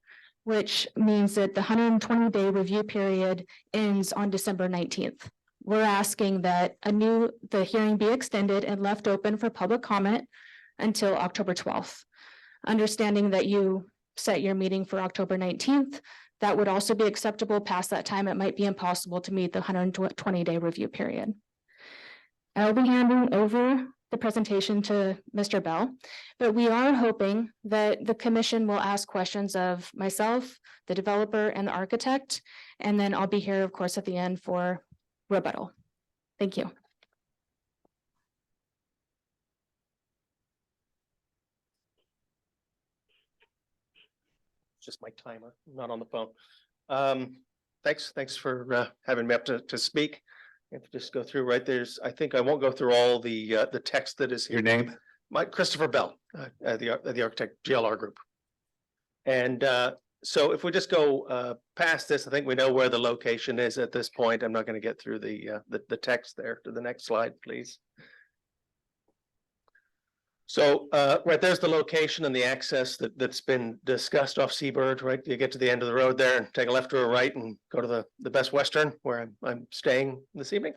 which means that the 120-day review period ends on December 19th. We're asking that the hearing be extended and left open for public comment until October 12th. Understanding that you set your meeting for October 19th, that would also be acceptable. Past that time, it might be impossible to meet the 120-day review period. I'll be handing over the presentation to Mr. Bell, but we are hoping that the commission will ask questions of myself, the developer, and the architect, and then I'll be here, of course, at the end for rebuttal. Thank you. Just my timer, not on the phone. Thanks for having me up to speak. If you just go through right there's, I think I won't go through all the text that is here. Your name? Mike Christopher Bell, the architect GLR Group. And so if we just go past this, I think we know where the location is at this point. I'm not going to get through the text there. To the next slide, please. So right there's the location and the access that's been discussed off Seabird, right? You get to the end of the road there and take a left or a right and go to the Best Western where I'm staying this evening.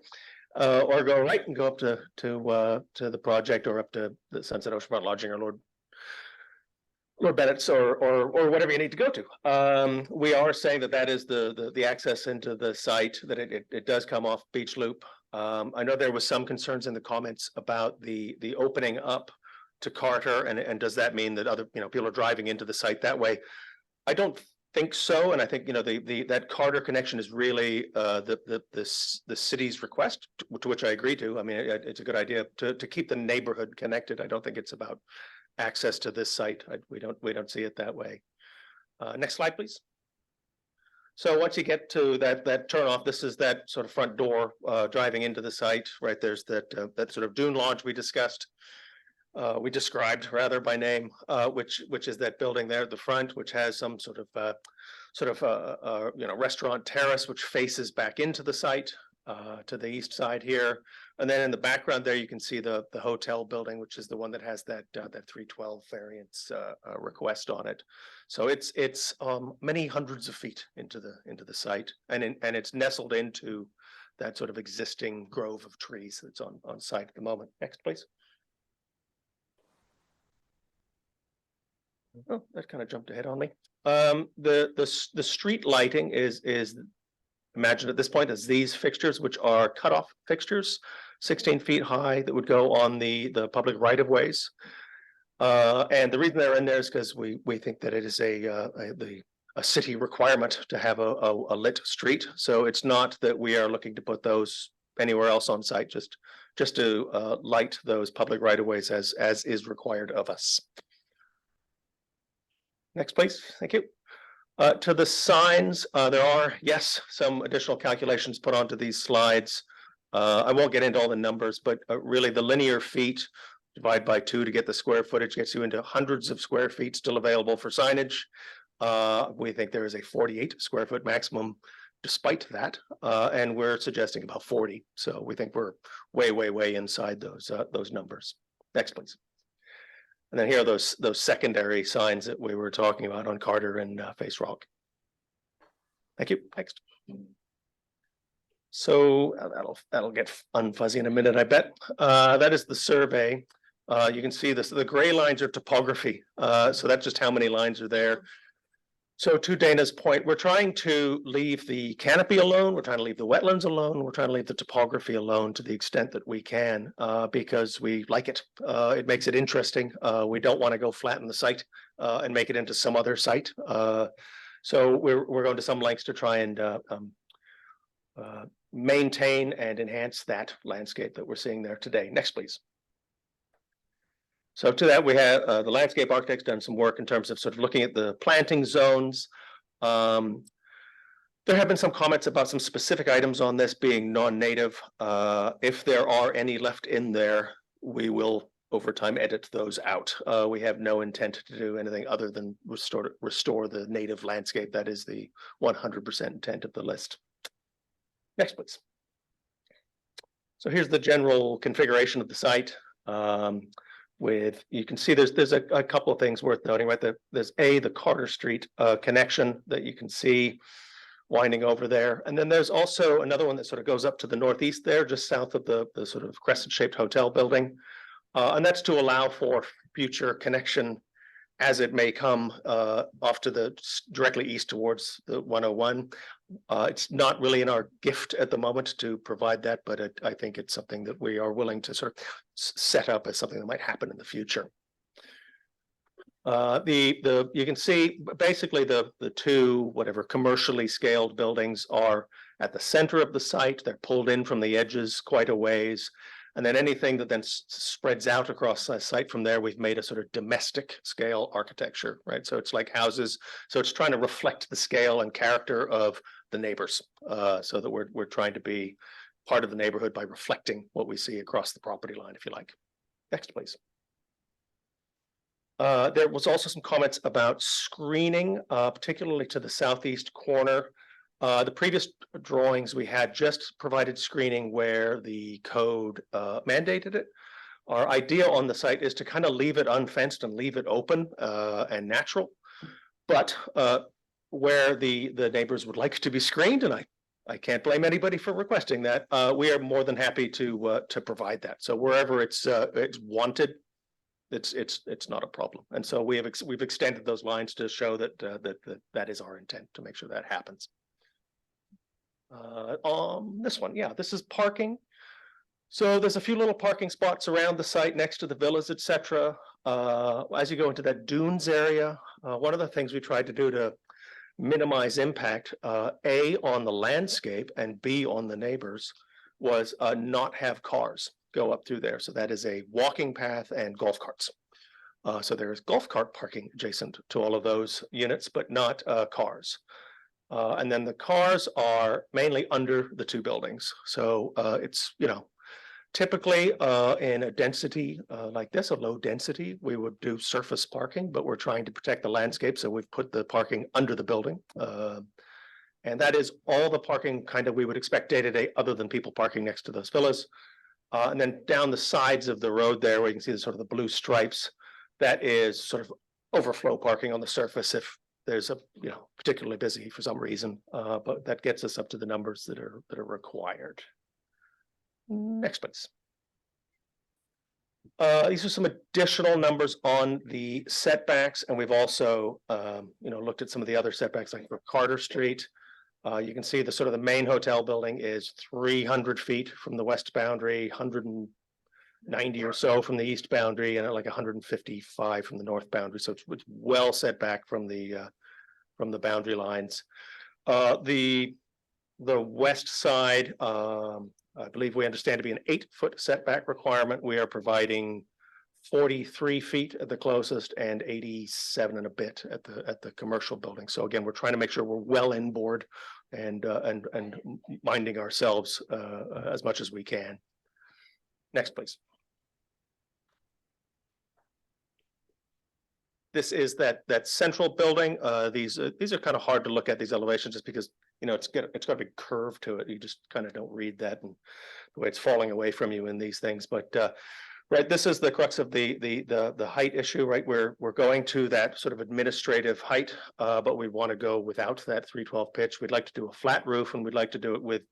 Or go right and go up to the project or up to the Sunset Oceanfront Lodging or Lord Bennett's or whatever you need to go to. We are saying that is the access into the site, that it does come off Beach Loop. I know there was some concerns in the comments about the opening up to Carter, and does that mean that other people are driving into the site that way? I don't think so, and I think that Carter connection is really the city's request, to which I agree to. I mean, it's a good idea to keep the neighborhood connected. I don't think it's about access to this site. We don't see it that way. Next slide, please. So once you get to that turnoff, this is that sort of front door driving into the site. Right there's that sort of dune lodge we discussed. We described rather by name, which is that building there at the front, which has some sort of restaurant terrace which faces back into the site to the east side here, and then in the background there you can see the hotel building, which is the one that has that 312 variance request on it. So it's many hundreds of feet into the site, and it's nestled into that sort of existing grove of trees that's on site at the moment. Next, please. Oh, that kind of jumped ahead on me. The street lighting is imagined at this point as these fixtures, which are cutoff fixtures, 16 feet high, that would go on the public right of ways. And the reason they're in there is because we think that it is a city requirement to have a lit street. So it's not that we are looking to put those anywhere else on site, just to light those public right of ways as is required of us. Next, please. Thank you. To the signs, there are, yes, some additional calculations put onto these slides. I won't get into all the numbers, but really the linear feet divide by 2 to get the square footage gets you into hundreds of square feet still available for signage. We think there is a 48 square foot maximum despite that, and we're suggesting about 40. So we think we're way inside those numbers. Next, please. And then here are those secondary signs that we were talking about on Carter and Face Rock. Thank you. Next. So that'll get unfuzzy in a minute, I bet. That is the survey. You can see this. The gray lines are topography. So that's just how many lines are there. So to Dana's point, we're trying to leave the canopy alone. We're trying to leave the wetlands alone. We're trying to leave the topography alone to the extent that we can, because we like it. It makes it interesting. We don't want to go flatten the site and make it into some other site. So we're going to some lengths to try and maintain and enhance that landscape that we're seeing there today. Next, please. So to that, we have the landscape architect's done some work in terms of sort of looking at the planting zones. There have been some comments about some specific items on this being non-native. If there are any left in there, we will over time edit those out. We have no intent to do anything other than restore the native landscape. That is the 100% intent of the list. Next, please. So here's the general configuration of the site. You can see there's a couple of things worth noting, right? There's the Carter Street connection that you can see winding over there. And then there's also another one that sort of goes up to the northeast there, just south of the sort of crescent-shaped hotel building. And that's to allow for future connection as it may come off to the directly east towards the 101. It's not really in our gift at the moment to provide that, but I think it's something that we are willing to sort of set up as something that might happen in the future. You can see basically the two whatever commercially scaled buildings are at the center of the site. They're pulled in from the edges quite a ways. And then anything that then spreads out across the site from there, we've made a sort of domestic scale architecture, right? So it's like houses. So it's trying to reflect the scale and character of the neighbors, so that we're trying to be part of the neighborhood by reflecting what we see across the property line, if you like. Next, please. There was also some comments about screening, particularly to the southeast corner. The previous drawings we had just provided screening where the code mandated it. Our idea on the site is to kind of leave it unfenced and leave it open and natural. But where the neighbors would like to be screened, and I can't blame anybody for requesting that, we are more than happy to provide that. So wherever it's wanted, it's not a problem. And so we've extended those lines to show that that is our intent, to make sure that happens. This one, yeah, this is parking. So there's a few little parking spots around the site next to the villas, etc. As you go into that dunes area, one of the things we tried to do to minimize impact, A, on the landscape and B, on the neighbors, was not have cars go up through there. So that is a walking path and golf carts. So there is golf cart parking adjacent to all of those units, but not cars. And then the cars are mainly under the two buildings. So it's, typically in a density like this, a low density, we would do surface parking, but we're trying to protect the landscape. So we've put the parking under the building. And that is all the parking kind of we would expect day to day, other than people parking next to those villas. And then down the sides of the road there, where you can see the sort of the blue stripes, that is sort of overflow parking on the surface if there's a, particularly busy for some reason, but that gets us up to the numbers that are required. Next, please. These are some additional numbers on the setbacks, and we've also, looked at some of the other setbacks, like for Carter Street. You can see the sort of the main hotel building is 300 feet from the west boundary, 190 or so from the east boundary, and like 155 from the north boundary. So it's well set back from the boundary lines. The west side, I believe we understand to be an 8-foot setback requirement. We are providing 43 feet at the closest and 87 and a bit at the commercial building. So again, we're trying to make sure we're well inboard and minding ourselves as much as we can. Next, please. This is that central building. These are kind of hard to look at, these elevations, just because it's got a big curve to it. You just kind of don't read that, and the way it's falling away from you in these things. But right, this is the crux of the height issue, right? We're going to that sort of administrative height, but we want to go without that 312 pitch. We'd like to do a flat roof, and we'd like to do it with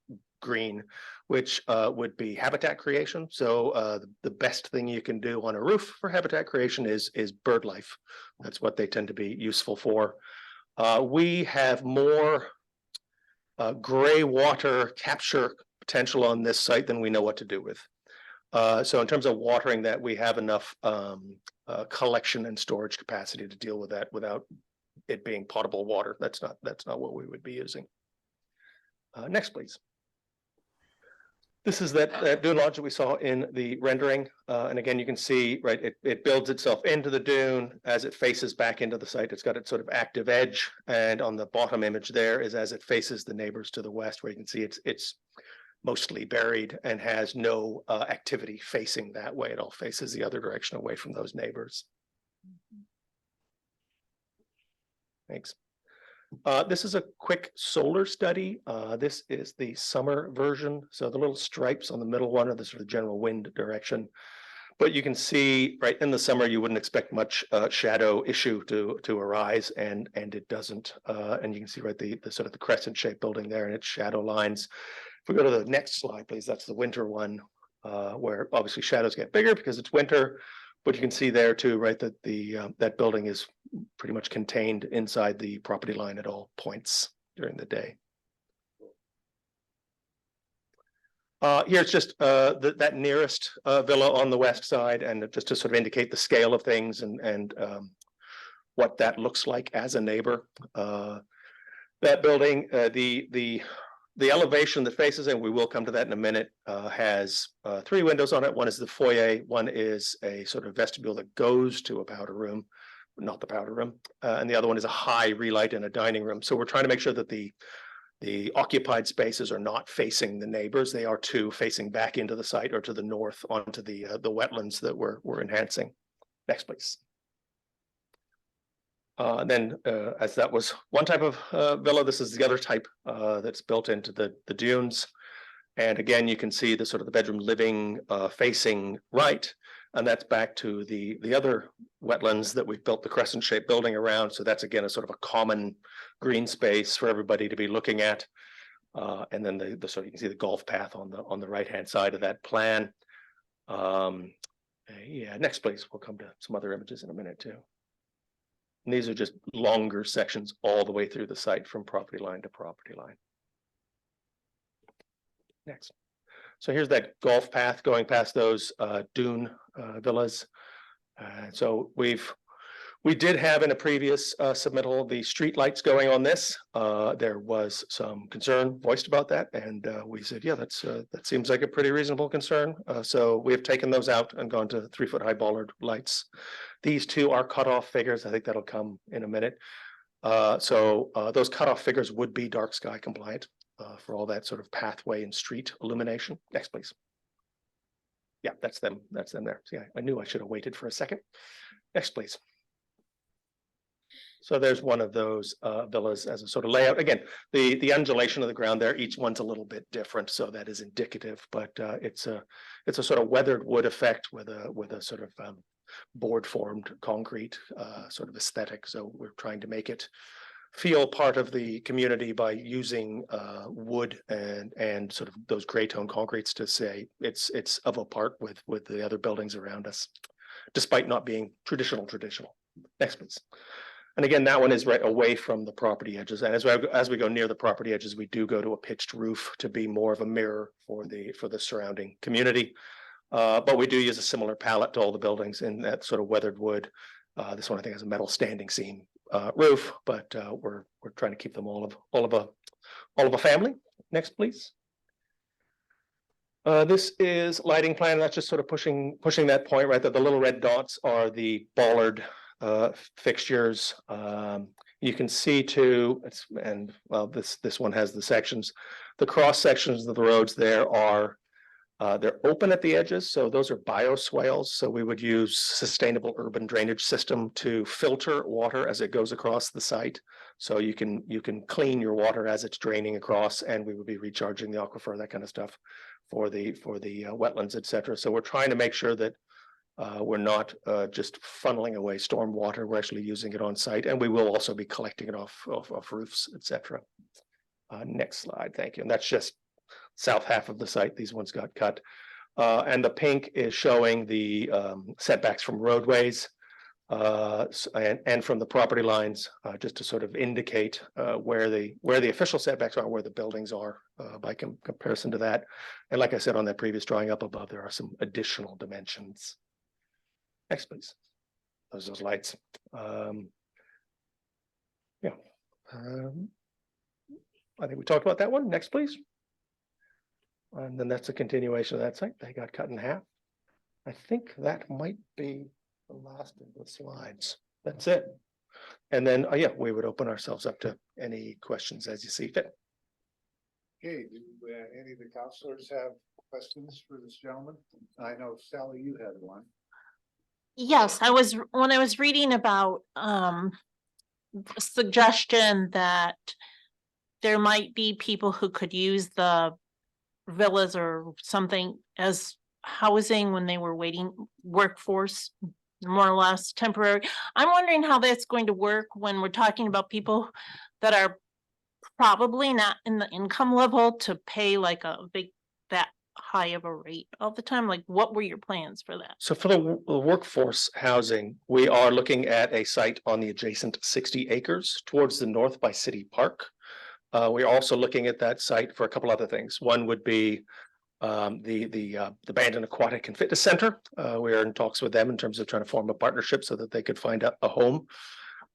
green, which would be habitat creation. So the best thing you can do on a roof for habitat creation is bird life. That's what they tend to be useful for. We have more gray water capture potential on this site than we know what to do with. So in terms of watering that, we have enough collection and storage capacity to deal with that without it being potable water. That's not what we would be using. Next, please. This is that dune lodge that we saw in the rendering. And again, you can see, right, it builds itself into the dune as it faces back into the site. It's got its sort of active edge. And on the bottom image there is as it faces the neighbors to the west, where you can see it's mostly buried and has no activity facing that way. It all faces the other direction away from those neighbors. Thanks. This is a quick solar study. This is the summer version. So the little stripes on the middle one are the sort of general wind direction. But you can see right in the summer, you wouldn't expect much shadow issue to arise, and it doesn't. And you can see right the sort of the crescent shaped building there and its shadow lines. If we go to the next slide, please, that's the winter one, where obviously shadows get bigger because it's winter. But you can see there too, right, that that building is pretty much contained inside the property line at all points during the day. Here's just that nearest villa on the west side, and just to sort of indicate the scale of things and what that looks like as a neighbor. That building, the elevation that faces it, we will come to that in a minute, has 3 windows on it. One is the foyer, one is a sort of vestibule that goes to a powder room, not the powder room, and the other one is a high relight in a dining room. So we're trying to make sure that the occupied spaces are not facing the neighbors. They are too facing back into the site or to the north onto the wetlands that we're enhancing. Next, please. Then, as that was one type of villa, this is the other type that's built into the dunes. And again, you can see the sort of the bedroom living facing right, and that's back to the other wetlands that we've built the crescent shaped building around. So that's again a sort of a common green space for everybody to be looking at. And then the sort of, you can see the golf path on the right hand side of that plan. Yeah, next please. We'll come to some other images in a minute too. And these are just longer sections all the way through the site from property line to property line. Next. So here's that golf path going past those dune villas. So we did have in a previous submittal the street lights going on this. There was some concern voiced about that, and we said, yeah, that seems like a pretty reasonable concern. So we have taken those out and gone to 3-foot high bollard lights. These two are cutoff figures. I think that'll come in a minute. So those cutoff figures would be dark sky compliant for all that sort of pathway and street illumination. Next, please. Yeah, that's them. That's them there. See, I knew I should have waited for a second. Next, please. So there's one of those villas as a sort of layout. Again, the undulation of the ground there, each one's a little bit different, so that is indicative. But it's a sort of weathered wood effect with a sort of board formed concrete sort of aesthetic. So we're trying to make it feel part of the community by using wood and sort of those gray tone concretes to say it's of a part with the other buildings around us, despite not being traditional. Next, please. And again, that one is right away from the property edges. And as we go near the property edges, we do go to a pitched roof to be more of a mirror for the surrounding community. But we do use a similar palette to all the buildings in that sort of weathered wood. This one I think has a metal standing seam roof, but we're trying to keep them all of a family. Next, please. This is lighting plan. That's just sort of pushing that point, right? That the little red dots are the bollard fixtures. You can see too, and well, this one has the sections. The cross sections of the roads there are they're open at the edges, so those are bioswales. So we would use sustainable urban drainage system to filter water as it goes across the site. So you can clean your water as it's draining across, and we would be recharging the aquifer, that kind of stuff, for the wetlands, etc. So we're trying to make sure that we're not just funneling away storm water. We're actually using it on site, and we will also be collecting it off roofs, etc. Next slide, thank you. And that's just south half of the site. These ones got cut. And the pink is showing the setbacks from roadways and from the property lines, just to sort of indicate where the official setbacks are, where the buildings are by comparison to that. And like I said on that previous drawing up above, there are some additional dimensions. Next, please. Those lights. Yeah. I think we talked about that one. Next, please. And then that's a continuation of that site. They got cut in half. I think that might be the last of the slides. That's it. And then, yeah, we would open ourselves up to any questions as you see fit. Okay, do any of the counselors have questions for this gentleman? I know Sally, you had one. Yes, when I was reading about, the suggestion that there might be people who could use the villas or something as housing when they were waiting workforce, more or less temporary. I'm wondering how that's going to work when we're talking about people that are probably not in the income level to pay like a big, that high of a rate all the time. Like, what were your plans for that? So for the workforce housing, we are looking at a site on the adjacent 60 acres towards the north by City Park. We're also looking at that site for a couple other things. One would be the Bandon Aquatic and Fitness Center. We're in talks with them in terms of trying to form a partnership so that they could find a home.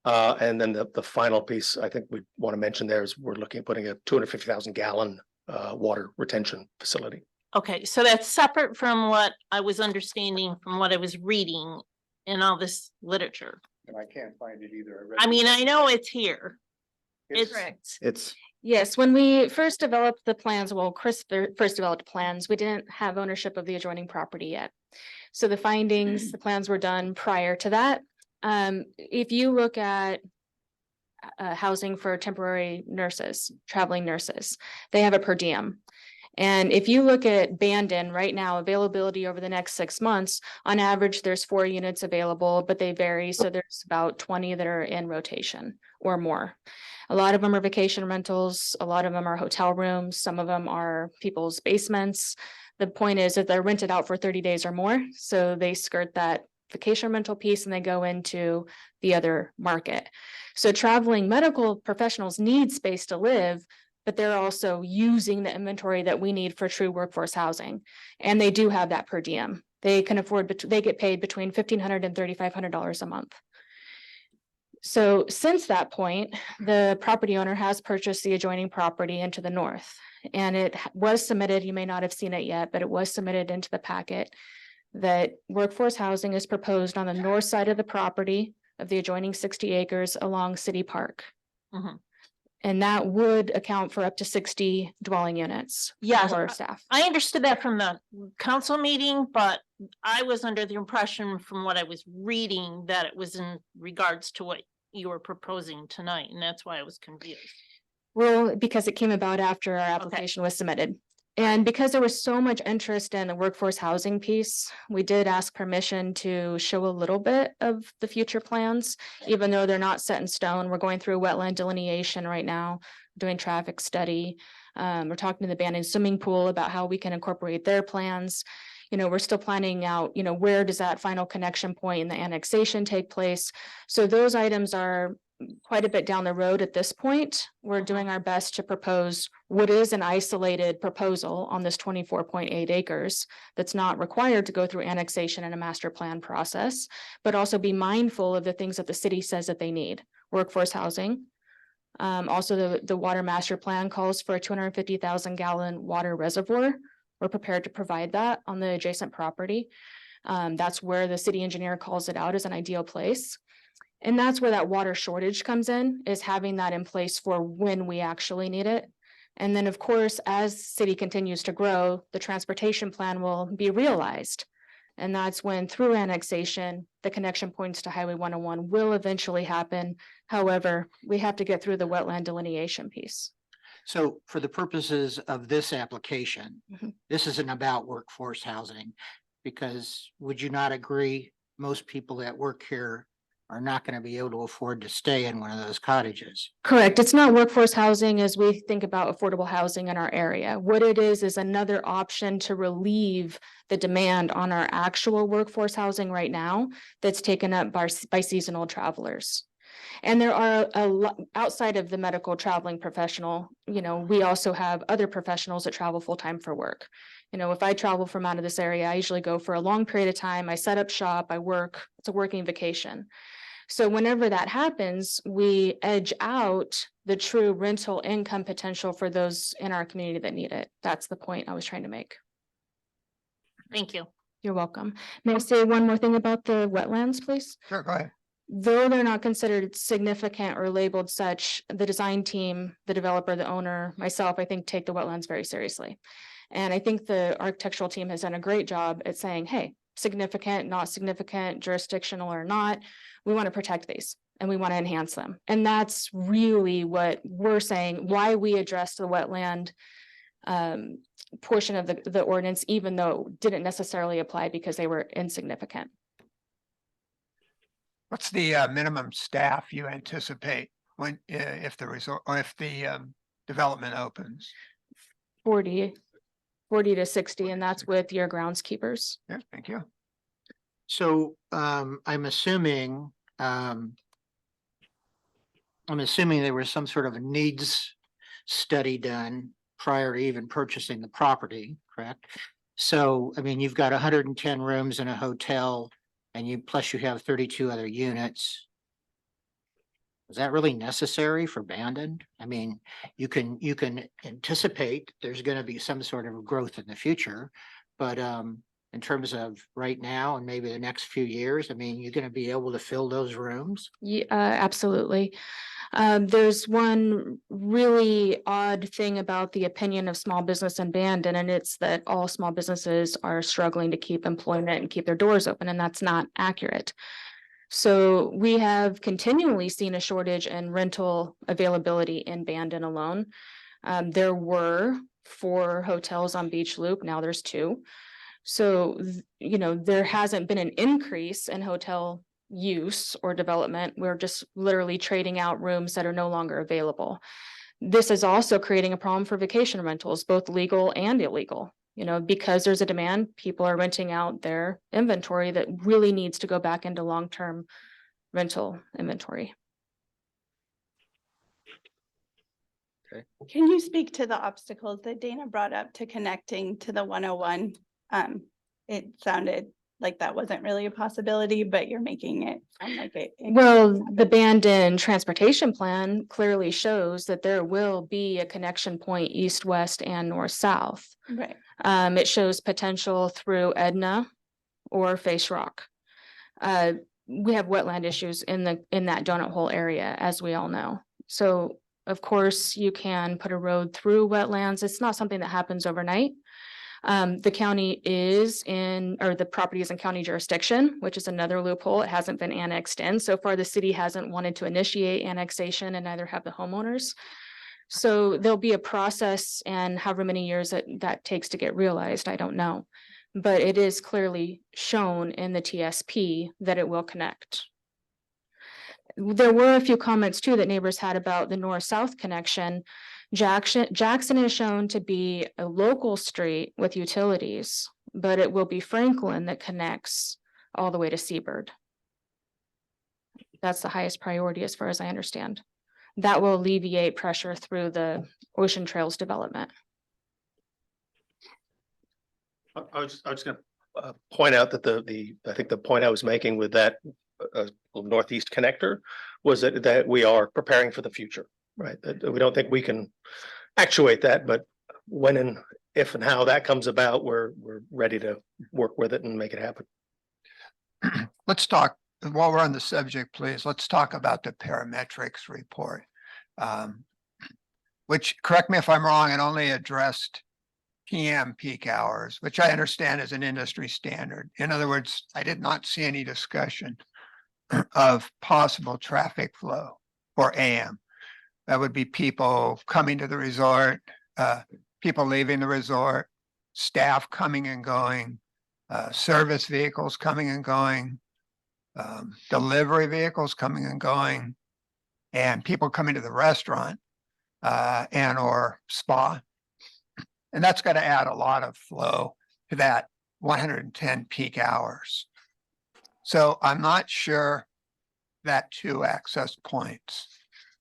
And then the final piece I think we want to mention there is we're looking at putting a 250,000 gallon water retention facility. Okay, so that's separate from what I was understanding from what I was reading in all this literature. And I can't find it either. I mean, I know it's here. It's Correct. It's, Yes, when we first developed the plans, well, Chris first developed plans, we didn't have ownership of the adjoining property yet. So the findings, the plans were done prior to that. If you look at housing for temporary nurses, traveling nurses, they have a per diem. And if you look at Bandon right now, availability over the next 6 months, on average, there's 4 units available, but they vary. So there's about 20 that are in rotation or more. A lot of them are vacation rentals. A lot of them are hotel rooms. Some of them are people's basements. The point is that they're rented out for 30 days or more. So they skirt that vacation rental piece and they go into the other market. So traveling medical professionals need space to live, but they're also using the inventory that we need for true workforce housing. And they do have that per diem. They can afford, they get paid between $1,500 and $3,500 a month. So since that point, the property owner has purchased the adjoining property into the north. And it was submitted, you may not have seen it yet, but it was submitted into the packet that workforce housing is proposed on the north side of the property of the adjoining 60 acres along City Park. Mhm. And that would account for up to 60 dwelling units. Yes, For staff. I understood that from the council meeting, but I was under the impression from what I was reading that it was in regards to what you were proposing tonight, and that's why I was confused. Well, because it came about after our application was submitted. And because there was so much interest in the workforce housing piece, we did ask permission to show a little bit of the future plans, even though they're not set in stone. We're going through wetland delineation right now, doing traffic study. We're talking to the Bandon swimming pool about how we can incorporate their plans. You know, we're still planning out, you know, where does that final connection point in the annexation take place? So those items are quite a bit down the road at this point. We're doing our best to propose what is an isolated proposal on this 24.8 acres that's not required to go through annexation and a master plan process, but also be mindful of the things that the city says that they need. Workforce housing. Also, the water master plan calls for a 250,000 gallon water reservoir. We're prepared to provide that on the adjacent property. That's where the city engineer calls it out as an ideal place. And that's where that water shortage comes in, is having that in place for when we actually need it. And then, of course, as city continues to grow, the transportation plan will be realized. And that's when, through annexation, the connection points to Highway 101 will eventually happen. However, we have to get through the wetland delineation piece. So for the purposes of this application, Mhm. this isn't about workforce housing. Because would you not agree, most people that work here are not going to be able to afford to stay in one of those cottages? Correct. It's not workforce housing as we think about affordable housing in our area. What it is another option to relieve the demand on our actual workforce housing right now that's taken up by seasonal travelers. And there are a lot outside of the medical traveling professional, you know, we also have other professionals that travel full-time for work. You know, if I travel from out of this area, I usually go for a long period of time. I set up shop, I work, it's a working vacation. So whenever that happens, we edge out the true rental income potential for those in our community that need it. That's the point I was trying to make. Thank you. You're welcome. May I say one more thing about the wetlands, please? Sure, go ahead. Though they're not considered significant or labeled such, the design team, the developer, the owner, myself, I think take the wetlands very seriously. And I think the architectural team has done a great job at saying, hey, significant, not significant, jurisdictional or not, we want to protect these and we want to enhance them. And that's really what we're saying, why we address the wetland portion of the ordinance, even though it didn't necessarily apply because they were insignificant. What's the minimum staff you anticipate when, if the resort, or if the development opens? 40 to 60, and that's with your groundskeepers. Yeah, thank you. So I'm assuming there was some sort of a needs study done prior to even purchasing the property, correct? So, I mean, you've got 110 rooms in a hotel and you have 32 other units. Is that really necessary for Bandon? I mean, you can anticipate there's going to be some sort of growth in the future, but in terms of right now and maybe the next few years, I mean, you're going to be able to fill those rooms? Yeah, absolutely. There's one really odd thing about the opinion of small business in Bandon, and it's that all small businesses are struggling to keep employment and keep their doors open, and that's not accurate. So we have continually seen a shortage in rental availability in Bandon alone. There were 4 hotels on Beach Loop, now there's 2. So, you know, there hasn't been an increase in hotel use or development. We're just literally trading out rooms that are no longer available. This is also creating a problem for vacation rentals, both legal and illegal. You know, because there's a demand, people are renting out their inventory that really needs to go back into long-term rental inventory. Can you speak to the obstacles that Dana brought up to connecting to the 101? It sounded like that wasn't really a possibility, but you're making it sound like it. Well, the Bandon transportation plan clearly shows that there will be a connection point east, west, and north, south. Right. It shows potential through Edna or Face Rock. We have wetland issues in that donut hole area, as we all know. So of course you can put a road through wetlands. It's not something that happens overnight. The county is the property is in county jurisdiction, which is another loophole. It hasn't been annexed in. So far, the city hasn't wanted to initiate annexation, and neither have the homeowners. So there'll be a process, and however many years that takes to get realized, I don't know. But it is clearly shown in the TSP that it will connect. There were a few comments too that neighbors had about the north-south connection. Jackson is shown to be a local street with utilities, but it will be Franklin that connects all the way to Seabird. That's the highest priority as far as I understand. That will alleviate pressure through the Ocean Trails development. I was just gonna point out that I think the point I was making with that northeast connector was that we are preparing for the future, right? That we don't think we can actuate that, but when and if and how that comes about, we're ready to work with it and make it happen. Let's talk, while we're on the subject, please, let's talk about the parametrics report. Which, correct me if I'm wrong, it only addressed PM peak hours, which I understand is an industry standard. In other words, I did not see any discussion of possible traffic flow for AM. That would be people coming to the resort, people leaving the resort, staff coming and going, service vehicles coming and going, delivery vehicles coming and going, and people coming to the restaurant and or spa. And that's got to add a lot of flow to that 110 peak hours. So I'm not sure that 2 access points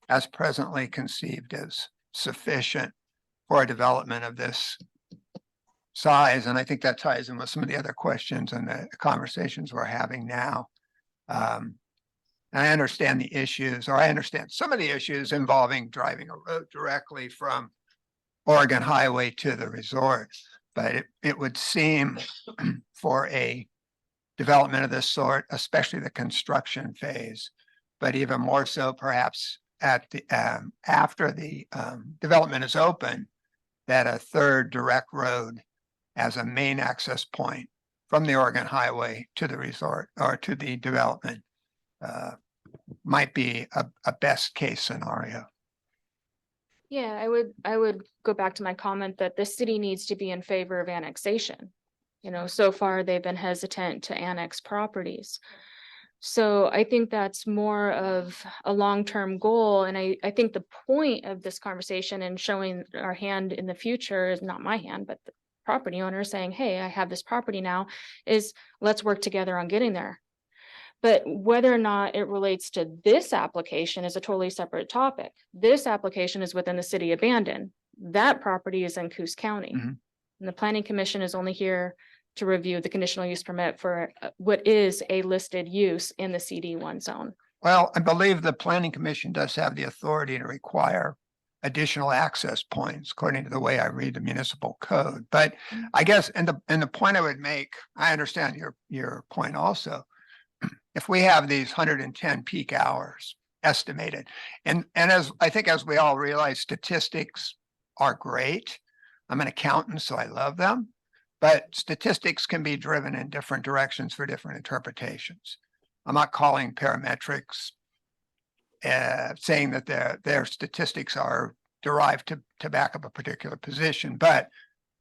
as presently conceived is sufficient for a development of this size. And I think that ties in with some of the other questions and the conversations we're having now. And I understand the issues, or I understand some of the issues involving driving a road directly from Oregon Highway to the resort. But it would seem for a development of this sort, especially the construction phase, but even more so perhaps at the, after the, development is open, that a third direct road as a main access point from the Oregon Highway to the resort or to the development might be a best case scenario. Yeah, I would go back to my comment that the city needs to be in favor of annexation. You know, so far they've been hesitant to annex properties. So I think that's more of a long-term goal. And I think the point of this conversation and showing our hand in the future is not my hand, but the property owner saying, hey, I have this property now, is let's work together on getting there. But whether or not it relates to this application is a totally separate topic. This application is within the city of Bandon. That property is in Coos County. Mhm. And the planning commission is only here to review the conditional use permit for what is a listed use in the CD1 zone. Well, I believe the planning commission does have the authority to require additional access points according to the way I read the municipal code. But I guess, and the point I would make, I understand your point also. If we have these 110 peak hours estimated, and as I think, as we all realize, statistics are great. I'm an accountant, so I love them, but statistics can be driven in different directions for different interpretations. I'm not calling parametrics saying that their statistics are derived to back up a particular position. But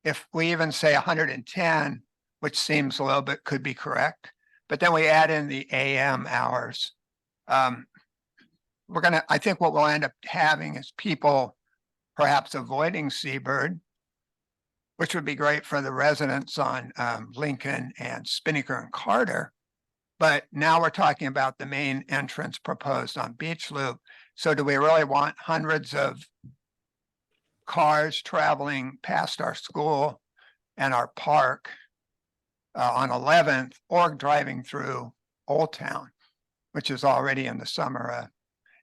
if we even say 110, which seems a little bit could be correct, but then we add in the AM hours, I think what we'll end up having is people perhaps avoiding Seabird, which would be great for the residents on Lincoln and Spinnaker and Carter. But now we're talking about the main entrance proposed on Beach Loop. So do we really want hundreds of cars traveling past our school and our park on 11th, or driving through Old Town, which is already in the summer?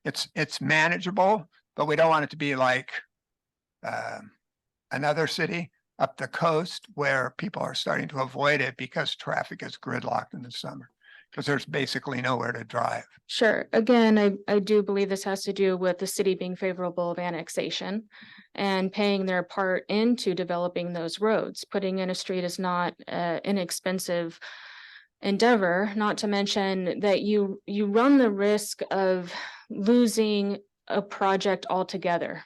It's manageable, but we don't want it to be like another city up the coast where people are starting to avoid it because traffic is gridlocked in the summer, because there's basically nowhere to drive. Sure. Again, I do believe this has to do with the city being favorable of annexation and paying their part into developing those roads. Putting in a street is not an inexpensive endeavor, not to mention that you run the risk of losing a project altogether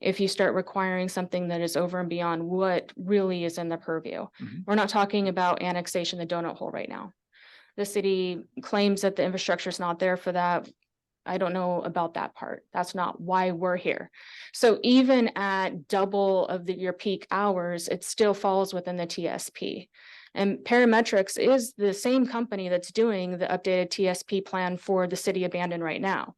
if you start requiring something that is over and beyond what really is in the purview. Mhm. We're not talking about annexation, the donut hole right now. The city claims that the infrastructure is not there for that. I don't know about that part. That's not why we're here. So even at double of your peak hours, it still falls within the TSP. And Parametrics is the same company that's doing the updated TSP plan for the city of Bandon right now.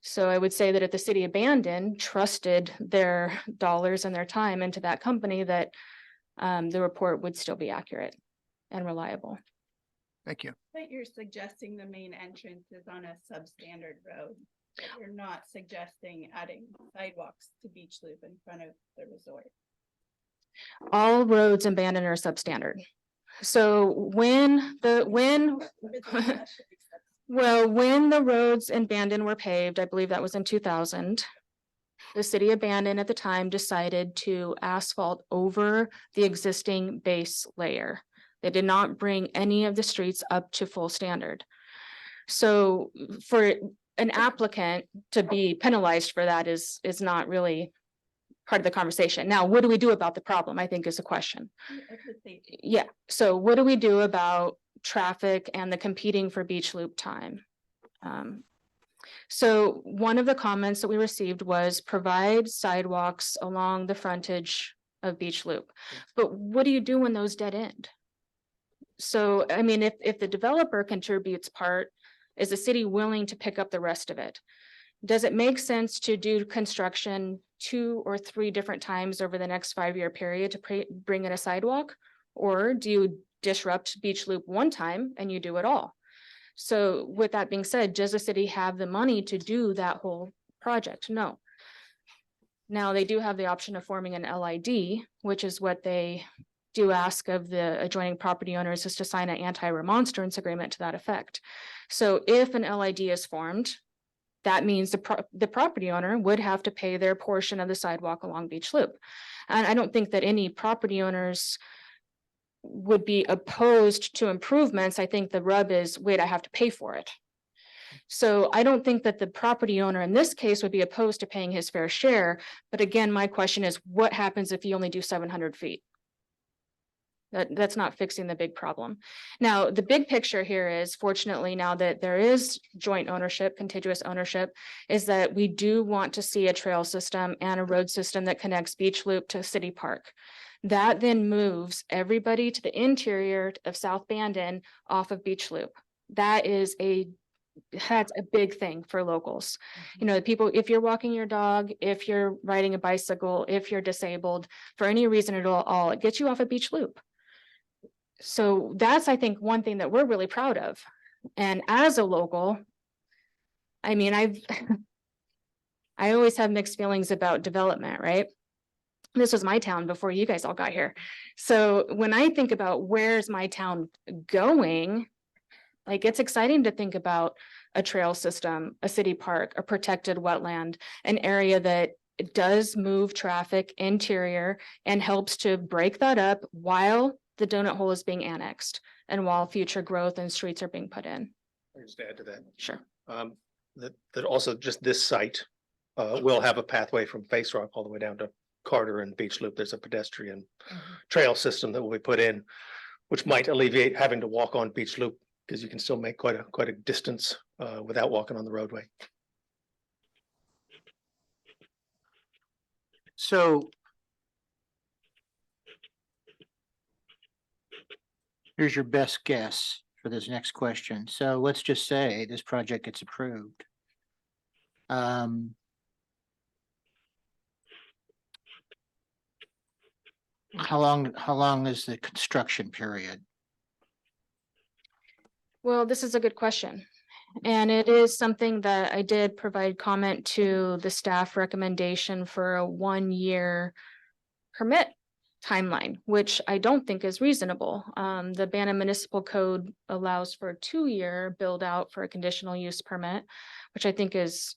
So I would say that if the city of Bandon trusted their dollars and their time into that company, that the report would still be accurate and reliable. Thank you. But you're suggesting the main entrance is on a substandard road. But you're not suggesting adding sidewalks to Beach Loop in front of the resort. All roads in Bandon are substandard. So when well, when the roads in Bandon were paved, I believe that was in 2000, the city of Bandon at the time decided to asphalt over the existing base layer. They did not bring any of the streets up to full standard. So for an applicant to be penalized for that is not really part of the conversation. Now, what do we do about the problem, I think is a question. Yeah, so what do we do about traffic and the competing for Beach Loop time? So one of the comments that we received was provide sidewalks along the frontage of Beach Loop. But what do you do when those dead end? So, I mean, if the developer contributes part, is the city willing to pick up the rest of it? Does it make sense to do construction 2 or 3 different times over the next 5-year period to bring in a sidewalk? Or do you disrupt Beach Loop one time and you do it all? So with that being said, does the city have the money to do that whole project? No. Now they do have the option of forming an LID, which is what they do ask of the adjoining property owners is to sign an anti-remonstrance agreement to that effect. So if an LID is formed, that means the property owner would have to pay their portion of the sidewalk along Beach Loop. And I don't think that any property owners would be opposed to improvements. I think the rub is, wait, I have to pay for it. So I don't think that the property owner in this case would be opposed to paying his fair share. But again, my question is, what happens if you only do 700 feet? That's not fixing the big problem. Now, the big picture here is, fortunately, now that there is joint ownership, contiguous ownership, is that we do want to see a trail system and a road system that connects Beach Loop to City Park. That then moves everybody to the interior of South Bandon off of Beach Loop. That's a big thing for locals. You know, people, if you're walking your dog, if you're riding a bicycle, if you're disabled, for any reason at all, it gets you off of Beach Loop. So that's, I think, one thing that we're really proud of. And as a local, I mean, I always have mixed feelings about development, right? This was my town before you guys all got here. So when I think about where's my town going, like, it's exciting to think about a trail system, a city park, a protected wetland, an area that does move traffic interior and helps to break that up while the donut hole is being annexed and while future growth and streets are being put in. I'll just add to that. Sure. That also just this site will have a pathway from Face Rock all the way down to Carter and Beach Loop. There's a pedestrian trail system that will be put in, which might alleviate having to walk on Beach Loop, because you can still make quite a distance without walking on the roadway. So here's your best guess for this next question. So let's just say this project gets approved. How long is the construction period? Well, this is a good question. And it is something that I did provide comment to the staff recommendation for a 1-year permit timeline, which I don't think is reasonable. The Banner Municipal Code allows for a 2-year build out for a conditional use permit, which I think is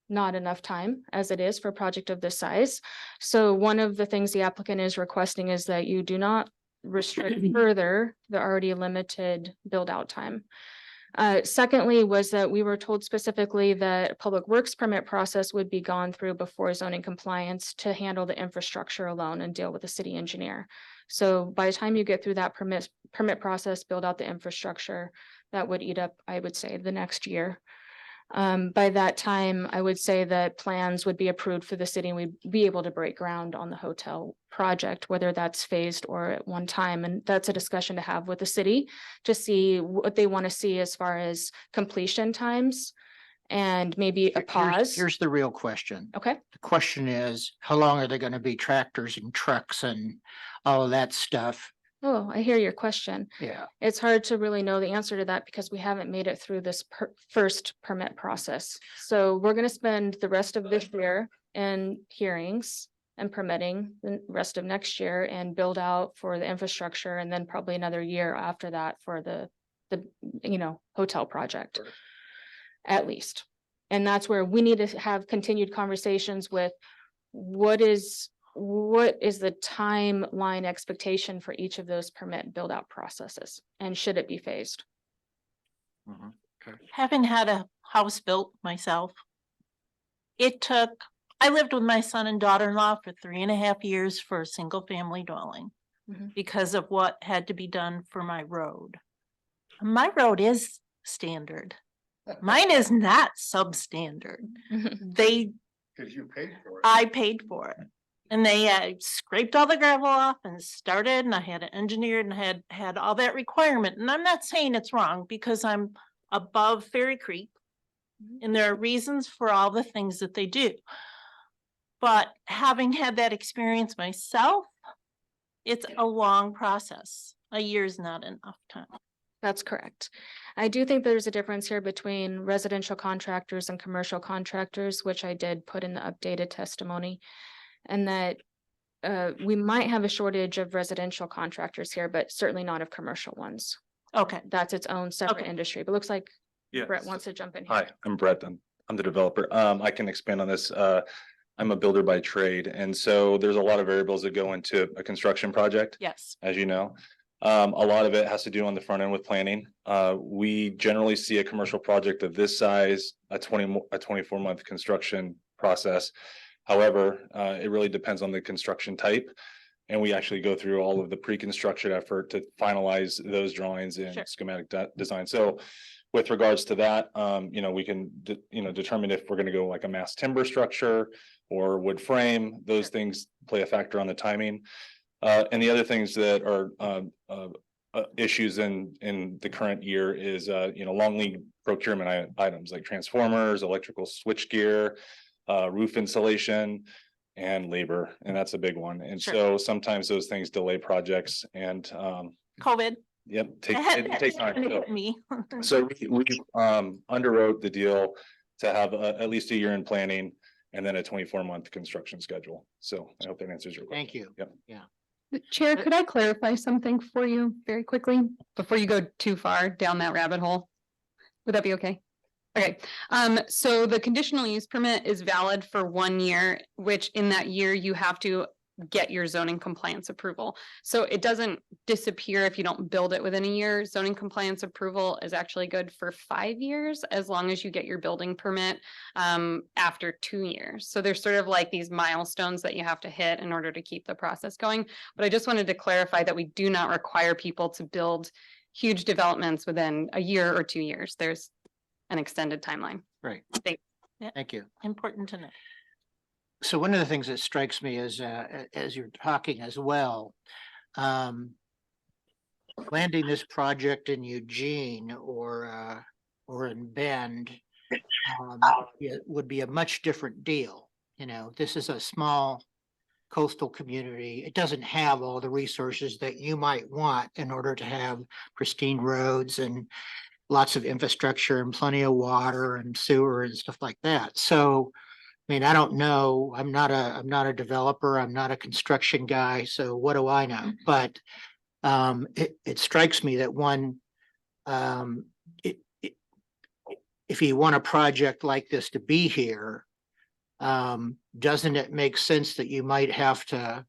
not enough time as it is for a project of this size. So one of the things the applicant is requesting is that you do not restrict further the already limited build out time. Secondly, was that we were told specifically that public works permit process would be gone through before zoning compliance to handle the infrastructure alone and deal with the city engineer. So by the time you get through that permit process, build out the infrastructure, that would eat up, I would say, the next year. By that time, I would say that plans would be approved for the city and we'd be able to break ground on the hotel project, whether that's phased or at one time. And that's a discussion to have with the city to see what they want to see as far as completion times and maybe a pause. Here's the real question. Okay. The question is, how long are there going to be tractors and trucks and all of that stuff? Oh, I hear your question. Yeah. It's hard to really know the answer to that because we haven't made it through this first permit process. So we're going to spend the rest of this year in hearings and permitting, the rest of next year and build out for the infrastructure, and then probably another year after that for the hotel project. At least. And that's where we need to have continued conversations with what is the timeline expectation for each of those permit build out processes, and should it be phased? Having had a house built myself, I lived with my son and daughter-in-law for 3.5 years for a single family dwelling because of what had to be done for my road. My road is standard. Mine is not substandard. Because you paid for it. I paid for it. And they scraped all the gravel off and started, and I had it engineered and had all that requirement. And I'm not saying it's wrong because I'm above Fairy Creek and there are reasons for all the things that they do. But having had that experience myself, it's a long process. A year is not enough time. That's correct. I do think there's a difference here between residential contractors and commercial contractors, which I did put in the updated testimony. And that we might have a shortage of residential contractors here, but certainly not of commercial ones. Okay, That's its own separate Okay. industry, but looks like Brett Yes. wants to jump in here. Hi, I'm Brett. I'm the developer. I can expand on this. I'm a builder by trade, and so there's a lot of variables that go into a construction project, yes. as you know. A lot of it has to do on the front end with planning. We generally see a commercial project of this size, a 24-month construction process. However, it really depends on the construction type. And we actually go through all of the pre-construction effort to finalize those drawings and Sure. schematic design. So with regards to that, we can, determine if we're gonna go like a mass timber structure or wood frame. Those things play a factor on the timing. And the other things that are issues in the current year is, long lead procurement items like transformers, electrical switchgear, roof insulation, and labor, and that's a big one. And Sure. so sometimes those things delay projects and, COVID. yep, it takes time. So- Hit me. So we underwrote the deal to have at least a year in planning and then a 24-month construction schedule. So I hope that answers your question. Thank you. Yep. Chair, could I clarify something for you very quickly before you go too far down that rabbit hole? Would that be okay? Okay, so the conditional use permit is valid for 1 year, which in that year you have to get your zoning compliance approval. So it doesn't disappear if you don't build it within a year. Zoning compliance approval is actually good for 5 years as long as you get your building permit after 2 years. So there's sort of like these milestones that you have to hit in order to keep the process going. But I just wanted to clarify that we do not require people to build huge developments within a year or 2 years. There's an extended timeline. Right. Thanks. Thank you. Important to know. So one of the things that strikes me is, as you're talking as well, landing this project in Eugene or in Bend, it would be a much different deal. This is a small coastal community. It doesn't have all the resources that you might want in order to have pristine roads and lots of infrastructure and plenty of water and sewer and stuff like that. So, I mean, I don't know. I'm not a developer. I'm not a construction guy. So what do I know? But it strikes me that if you want a project like this to be here, doesn't it make sense that you might have to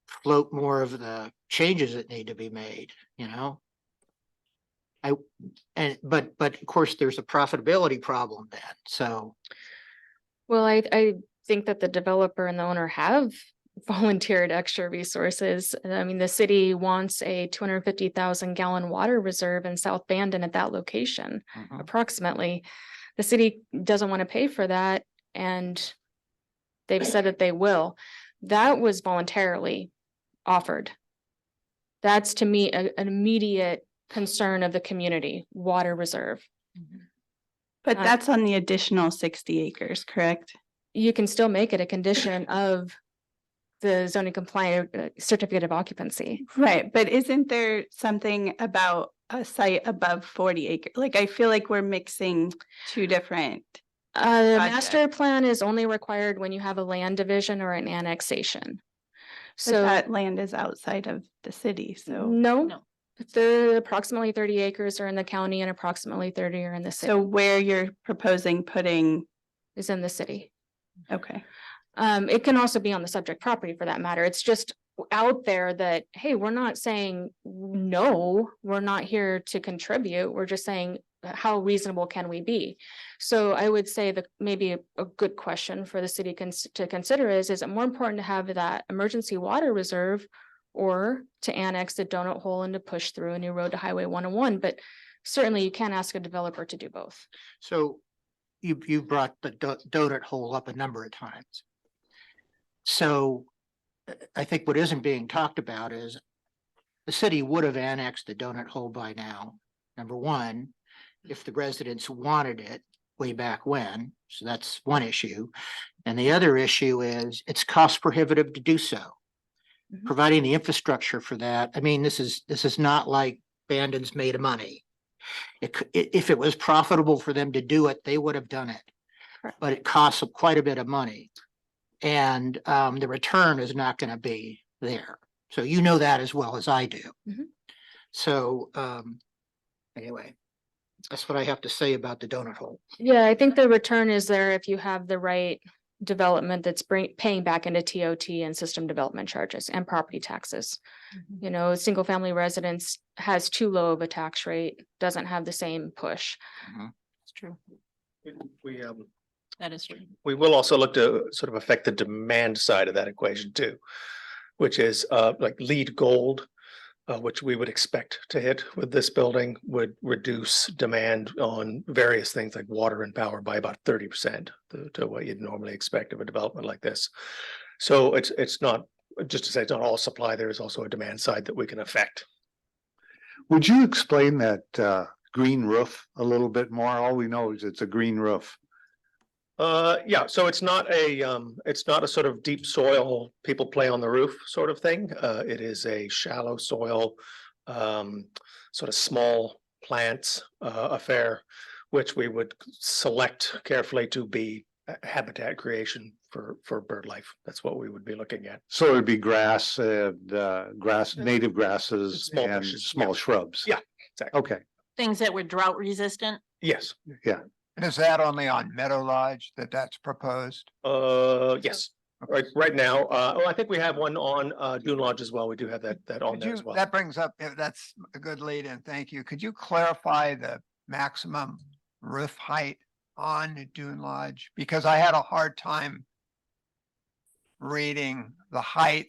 float more of the changes that need to be made, but of course there's a profitability problem then, so. Well, I think that the developer and the owner have volunteered extra resources. I mean, the city wants a 250,000 gallon water reserve in South Bandon at that location, approximately. The city doesn't want to pay for that, and they've said that they will. That was voluntarily offered. That's to me an immediate concern of the community, water reserve. But that's on the additional 60 acres, correct? You can still make it a condition of the zoning compliant certificate of occupancy. Right, but isn't there something about a site above 40 acres? Like, I feel like we're mixing two different. The master plan is only required when you have a land division or an annexation. So So that land is outside of the city, so. no, the approximately 30 acres are in the county and approximately 30 are in the city. So where you're proposing putting, Is in the city. okay. It can also be on the subject property for that matter. It's just out there that, hey, we're not saying no, we're not here to contribute. We're just saying, how reasonable can we be? So I would say that maybe a good question for the city to consider is it more important to have that emergency water reserve or to annex the donut hole and to push through a new road to Highway 101? But certainly you can ask a developer to do both. So you brought the donut hole up a number of times. So I think what isn't being talked about is the city would have annexed the donut hole by now, number one, if the residents wanted it way back when. So that's one issue. And the other issue is it's cost prohibitive to do so. Providing the infrastructure for that. I mean, this is not like Bandon's made of money. If it was profitable for them to do it, they would have done it. Correct. But it costs quite a bit of money. And the return is not gonna be there. So you know that as well as I do. Mhm. So anyway, that's what I have to say about the donut hole. Yeah, I think the return is there if you have the right development that's paying back into TOT and system development charges and property taxes. You know, a single family residence has too low of a tax rate, doesn't have the same push. It's true. We, That is true. we will also look to sort of affect the demand side of that equation too, which is like LEED Gold, which we would expect to hit with this building, would reduce demand on various things like water and power by about 30% to what you'd normally expect of a development like this. So it's not, just to say it's not all supply, there is also a demand side that we can affect. Would you explain that green roof a little bit more? All we know is it's a green roof. Yeah, so it's not a sort of deep soil, people play on the roof sort of thing. It is a shallow soil, sort of small plants, affair, which we would select carefully to be habitat creation for bird life. That's what we would be looking at. So it'd be grass and native grasses Small and bushes, small shrubs. Yeah, exactly. Okay, Things that were drought resistant. Yes, yeah. And is that only on Meadow Lodge that's proposed? yes, right now, well, I think we have one on Dune Lodge as well. We do have that on Could there you, as well. that brings up, that's a good lead in, thank you. Could you clarify the maximum roof height on Dune Lodge? Because I had a hard time reading the height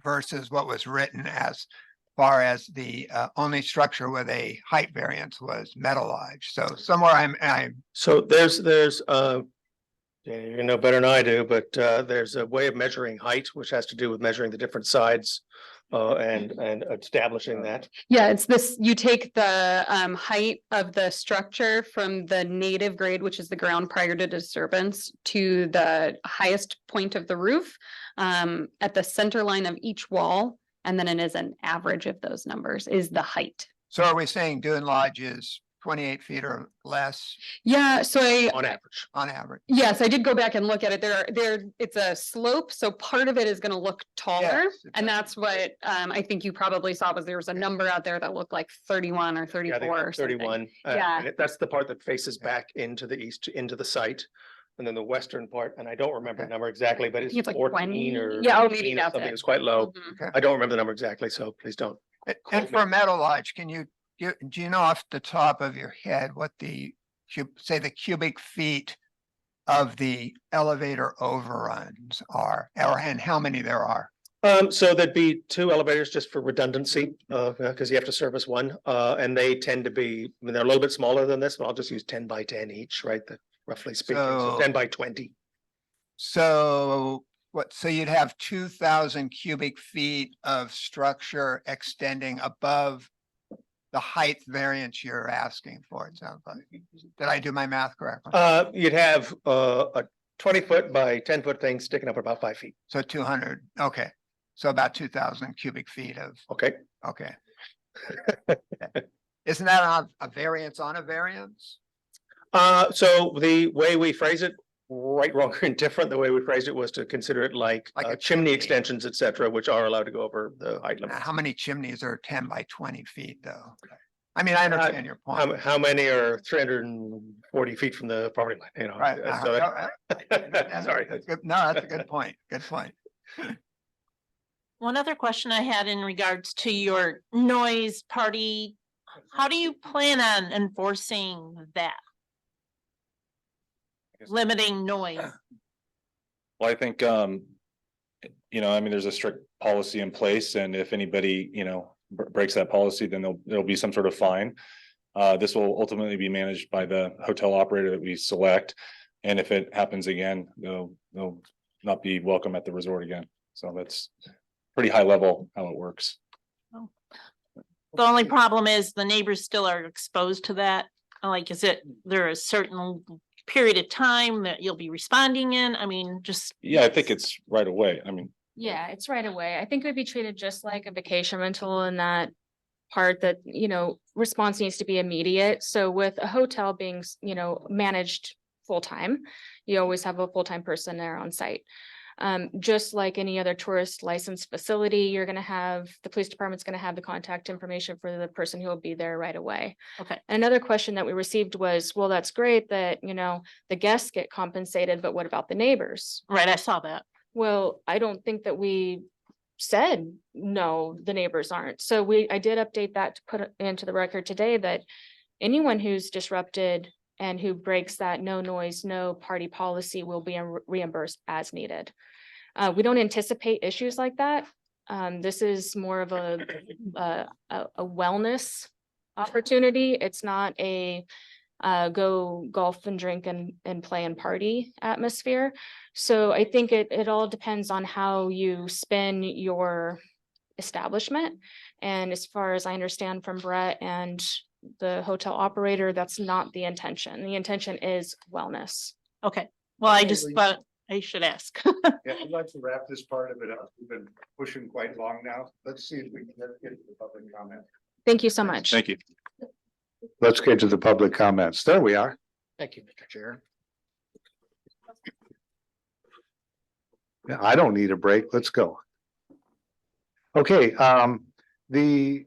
versus what was written as far as the only structure with a height variance was Meadow Lodge. So somewhere I'm So there's, yeah, you know better than I do, but there's a way of measuring height, which has to do with measuring the different sides and establishing that. Yeah, it's this, you take the height of the structure from the native grade, which is the ground prior to disturbance, to the highest point of the roof at the center line of each wall. And then it is an average of those numbers is the height. So are we saying Dune Lodge is 28 feet or less Yeah, so On average. on average? yes, I did go back and look at it. It's a slope, so part of it is gonna look taller. Yes, it And does. that's what I think you probably saw was there was a number out there that looked like 31 or Yeah, I think 34 or something. 31. Yeah. And that's the part that faces back into the east, into the site. And then the western part, and I don't remember the Okay. number exactly, but I it's think it's like 14 20. or. Yeah, oh, maybe 15 or that's something. it. It's quite low. Mhm. Okay. I don't remember the number exactly, so please don't. And for Meadow Lodge, can you, do you know off the top of your head what the say the cubic feet of the elevator overruns are, or and how many there are? So there'd be two elevators just for redundancy, because you have to service one, and they tend to be, I mean, they're a little bit smaller than this, but I'll just use 10 by 10 each, right? Roughly speaking, so So- 10 by 20. So what, so you'd have 2,000 cubic feet of structure extending above the height variance you're asking for, it sounds like. Did I do my math correctly? You'd have a 20-foot by 10-foot thing sticking up about 5 feet. So 200, okay. So about 2,000 cubic feet of, Okay, okay. Isn't that a variance on a variance? so the way we phrase it, right, wrong, or indifferent, the way we phrased it was to consider it like Like a chimney chimney. extensions, et cetera, which are allowed to go over the height limit. How many chimneys are 10 by 20 feet though? I mean, I understand your point. How many are 340 feet from the property line, you know? Right. so Yeah, Sorry. that's good. No, that's a good point. Good point. One other question I had in regards to your noise party, how do you plan on enforcing that? Limiting noise? Well, I think, you know, I mean, there's a strict policy in place, and if anybody, you know, breaks that policy, then there'll be some sort of fine. This will ultimately be managed by the hotel operator that we select. And if it happens again, they'll not be welcome at the resort again. So that's pretty high level how it works. The only problem is the neighbors still are exposed to that. Like, is there a certain period of time that you'll be responding in? I mean, just. Yeah, I think it's right away. I mean, Yeah, it's right away. I think it would be treated just like a vacation rental in that part that, you know, response needs to be immediate. So with a hotel being, you know, managed full-time, you always have a full-time person there on site. Just like any other tourist licensed facility, you're gonna have, the police department's gonna have the contact information for the person who will be there right away. Okay. Another question that we received was, well, that's great that, the guests get compensated, but what about the neighbors? Right, I saw that. Well, I don't think that we said, no, the neighbors aren't. So I did update that to put it into the record today that anyone who's disrupted and who breaks that no noise, no party policy will be reimbursed as needed. We don't anticipate issues like that. This is more of a wellness opportunity. It's not a go golf and drink and play and party atmosphere. So I think it all depends on how you spin your establishment. And as far as I understand from Brett and the hotel operator, that's not the intention. The intention is wellness. Okay, well, I Okay, just Lee. thought I should ask. Yeah, I'd like to wrap this part of it up. We've been pushing quite long now. Let's see if we can get to the public comment. Thank you so much. Thank you. Let's get to the public comments. There we are. Thank you, Mr. Chair. Yeah, I don't need a break. Let's go. Okay, the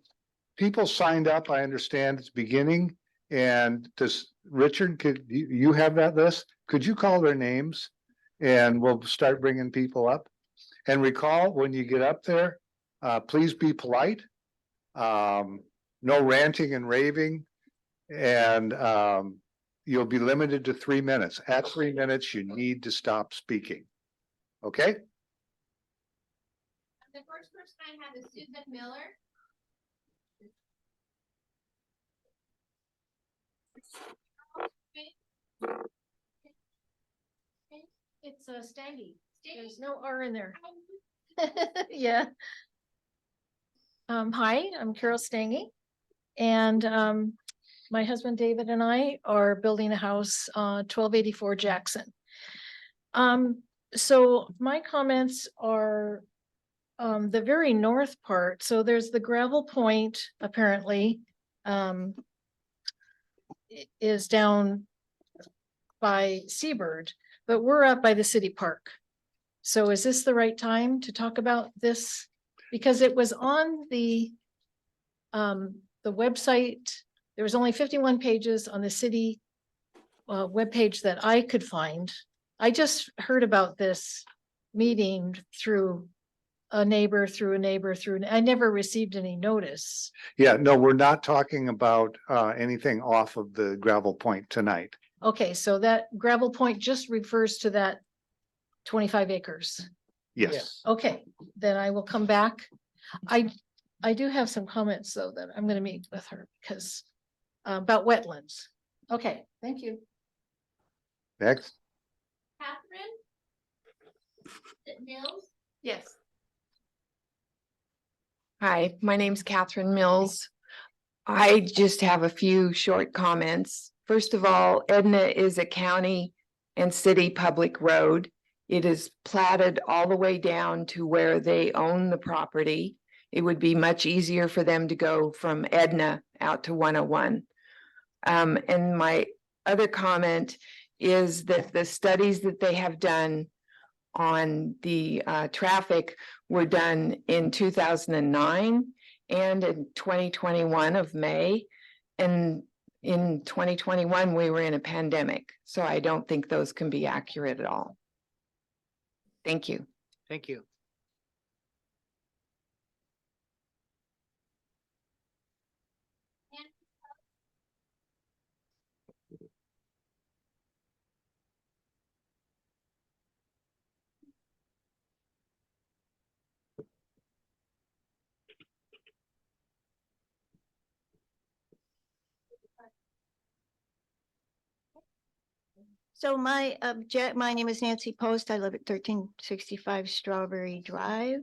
people signed up, I understand it's beginning. And does Richard, could you have that list? Could you call their names? And we'll start bringing people up. And recall, when you get up there, please be polite. No ranting and raving. And you'll be limited to 3 minutes. At 3 minutes, you need to stop speaking. Okay? The first person I have is Susan Miller. It's Stangy. There's no R in there. Yeah. Hi, I'm Carol Stangy. And my husband David and I are building a house 1284 Jackson. So my comments are the very north part. So there's the gravel point, apparently, is down by Seabird, but we're up by the city park. So is this the right time to talk about this? Because it was on the website. There was only 51 pages on the city webpage that I could find. I just heard about this meeting through a neighbor, I never received any notice. Yeah, no, we're not talking about anything off of the gravel point tonight. Okay, so that gravel point just refers to that 25 acres. Yes. Okay, then I will come back. I do have some comments though that I'm gonna meet with her because about wetlands. Okay, thank you. Next. Catherine? Mills? Yes. Hi, my name's Catherine Mills. I just have a few short comments. First of all, Edna is a county and city public road. It is platted all the way down to where they own the property. It would be much easier for them to go from Edna out to 101. And my other comment is that the studies that they have done on the traffic were done in 2009 and in 2021 of May. And in 2021, we were in a pandemic. So I don't think those can be accurate at all. Thank you. Thank you. So my name is Nancy Post. I live at 1365 Strawberry Drive.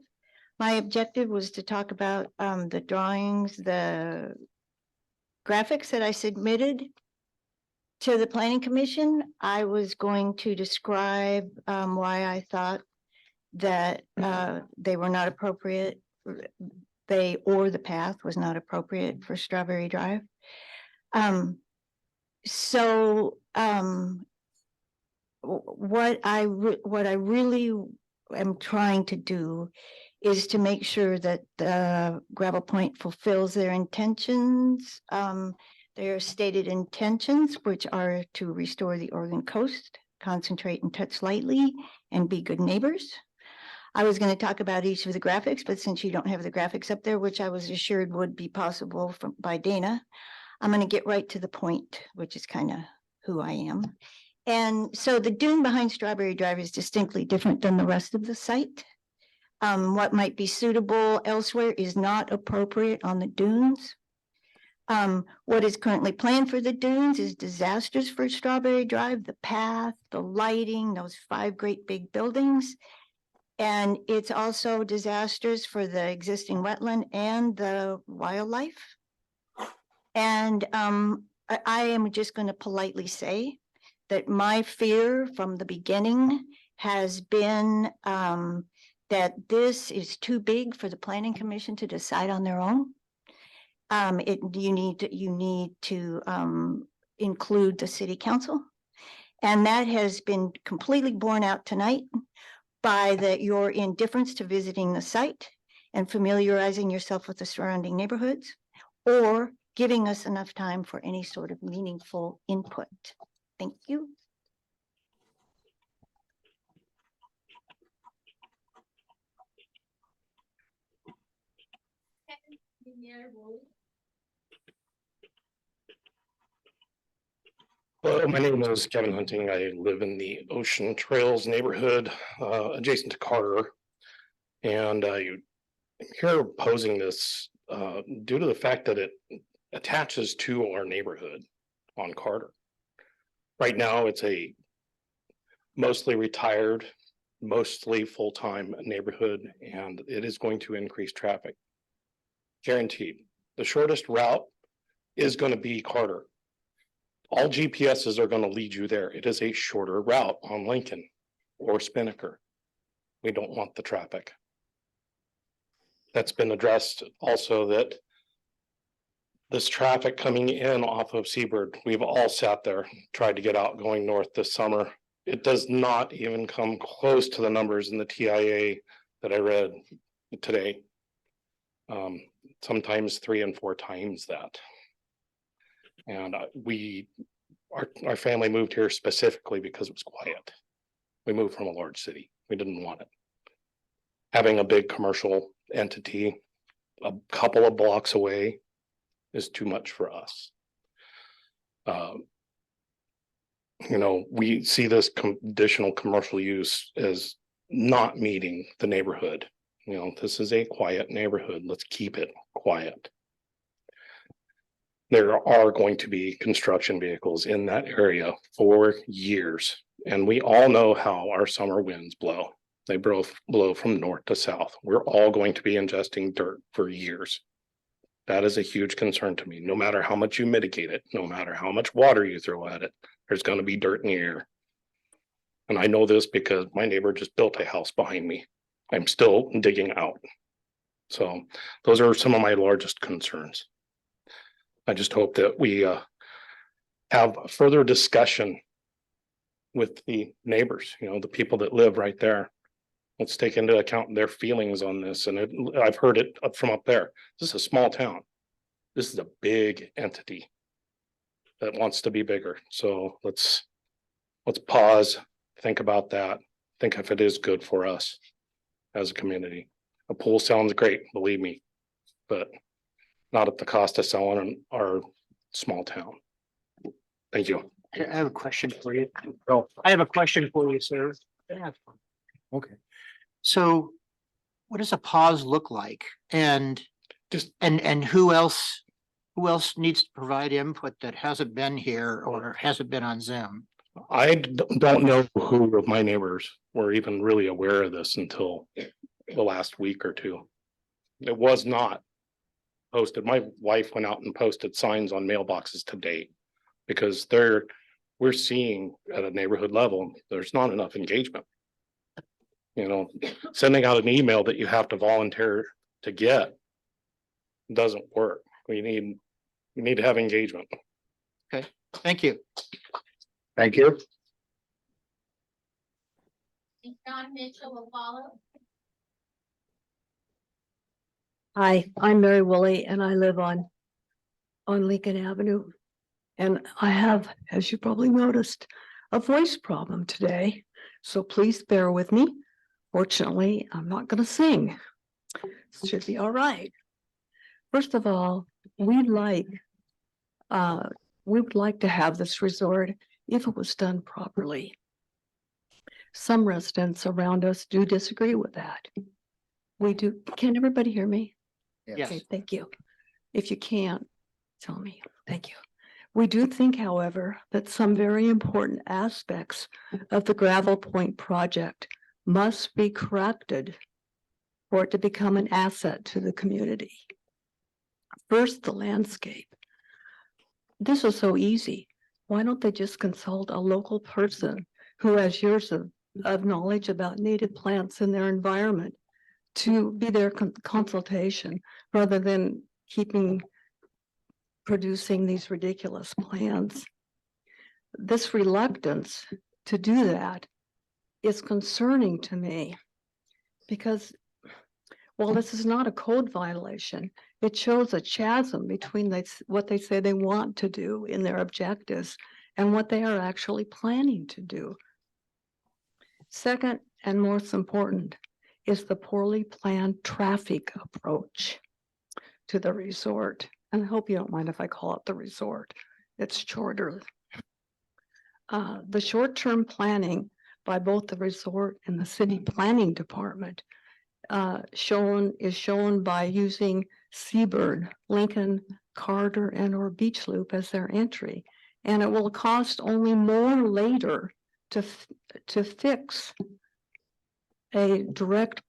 My objective was to talk about the drawings, the graphics that I submitted to the Planning Commission. I was going to describe why I thought that they were not appropriate. The path was not appropriate for Strawberry Drive. What I really am trying to do is to make sure that the Gravel Point fulfills their intentions. Their stated intentions, which are to restore the Oregon coast, concentrate and touch lightly, and be good neighbors. I was going to talk about each of the graphics, but since you don't have the graphics up there, which I was assured would be possible by Dana, I'm going to get right to the point, which is kind of who I am. And so the dune behind Strawberry Drive is distinctly different than the rest of the site. What might be suitable elsewhere is not appropriate on the dunes. What is currently planned for the dunes is disastrous for Strawberry Drive, the path, the lighting, those 5 great big buildings. And it's also disastrous for the existing wetland and the wildlife. And I am just going to politely say that my fear from the beginning has been that this is too big for the Planning Commission to decide on their own. You need to include the city council. And that has been completely borne out tonight by your indifference to visiting the site and familiarizing yourself with the surrounding neighborhoods, or giving us enough time for any sort of meaningful input. Thank you. Hello, my name is Kevin Hunting. I live in the Ocean Trails neighborhood adjacent to Carter. And I'm here posing this due to the fact that it attaches to our neighborhood on Carter. Right now, it's a mostly retired, mostly full-time neighborhood, and it is going to increase traffic. Guaranteed. The shortest route is going to be Carter. All GPSs are going to lead you there. It is a shorter route on Lincoln or Spinnaker. We don't want the traffic. That's been addressed also, that this traffic coming in off of Seabird, we've all sat there, tried to get out going north this summer. It does not even come close to the numbers in the TIA that I read today. Sometimes 3 and 4 times that. And our family moved here specifically because it was quiet. We moved from a large city. We didn't want it. Having a big commercial entity a couple of blocks away is too much for us. We see this additional commercial use as not meeting the neighborhood. This is a quiet neighborhood. Let's keep it quiet. There are going to be construction vehicles in that area for years. And we all know how our summer winds blow. They blow from north to south. We're all going to be ingesting dirt for years. That is a huge concern to me. No matter how much you mitigate it, no matter how much water you throw at it, there's going to be dirt in the air. And I know this because my neighbor just built a house behind me. I'm still digging out. So those are some of my largest concerns. I just hope that we have further discussion with the neighbors, the people that live right there. Let's take into account their feelings on this. And I've heard it from up there. This is a small town. This is a big entity that wants to be bigger. So let's pause, think about that, think if it is good for us as a community. A pool sounds great, believe me, but not at the cost of selling our small town. Thank you. I have a question for you. I have a question for you, sir. Okay. So what does a pause look like? And and who else needs to provide input that hasn't been here or hasn't been on Zoom? I don't know who of my neighbors were even really aware of this until the last week or two. It was not posted. My wife went out and posted signs on mailboxes today because we're seeing at a neighborhood level, there's not enough engagement. Sending out an email that you have to volunteer to get doesn't work. We need to have engagement. Okay, thank you. Thank you. And John Mitchell will follow. Hi, I'm Mary Woolley and I live on Lincoln Avenue. And I have, as you probably noticed, a voice problem today. So please bear with me. Fortunately, I'm not gonna sing. Should be all right. First of all, we would like to have this resort if it was done properly. Some residents around us do disagree with that. We do, can everybody hear me? Yes. Okay, thank you. If you can't, tell me. Thank you. We do think, however, that some very important aspects of the Gravel Point project must be corrected for it to become an asset to the community. First, the landscape. This is so easy. Why don't they just consult a local person who has years of knowledge about native plants in their environment to be their consultation rather than producing these ridiculous plans. This reluctance to do that is concerning to me because while this is not a code violation, it shows a chasm between what they say they want to do in their objectives and what they are actually planning to do. Second, and most important, is the poorly planned traffic approach to the resort. And I hope you don't mind if I call it the resort. It's shorter. The short-term planning by both the resort and the city planning department is shown by using Seabird, Lincoln, Carter, and or Beach Loop as their entry. And it will cost only more later to fix a direct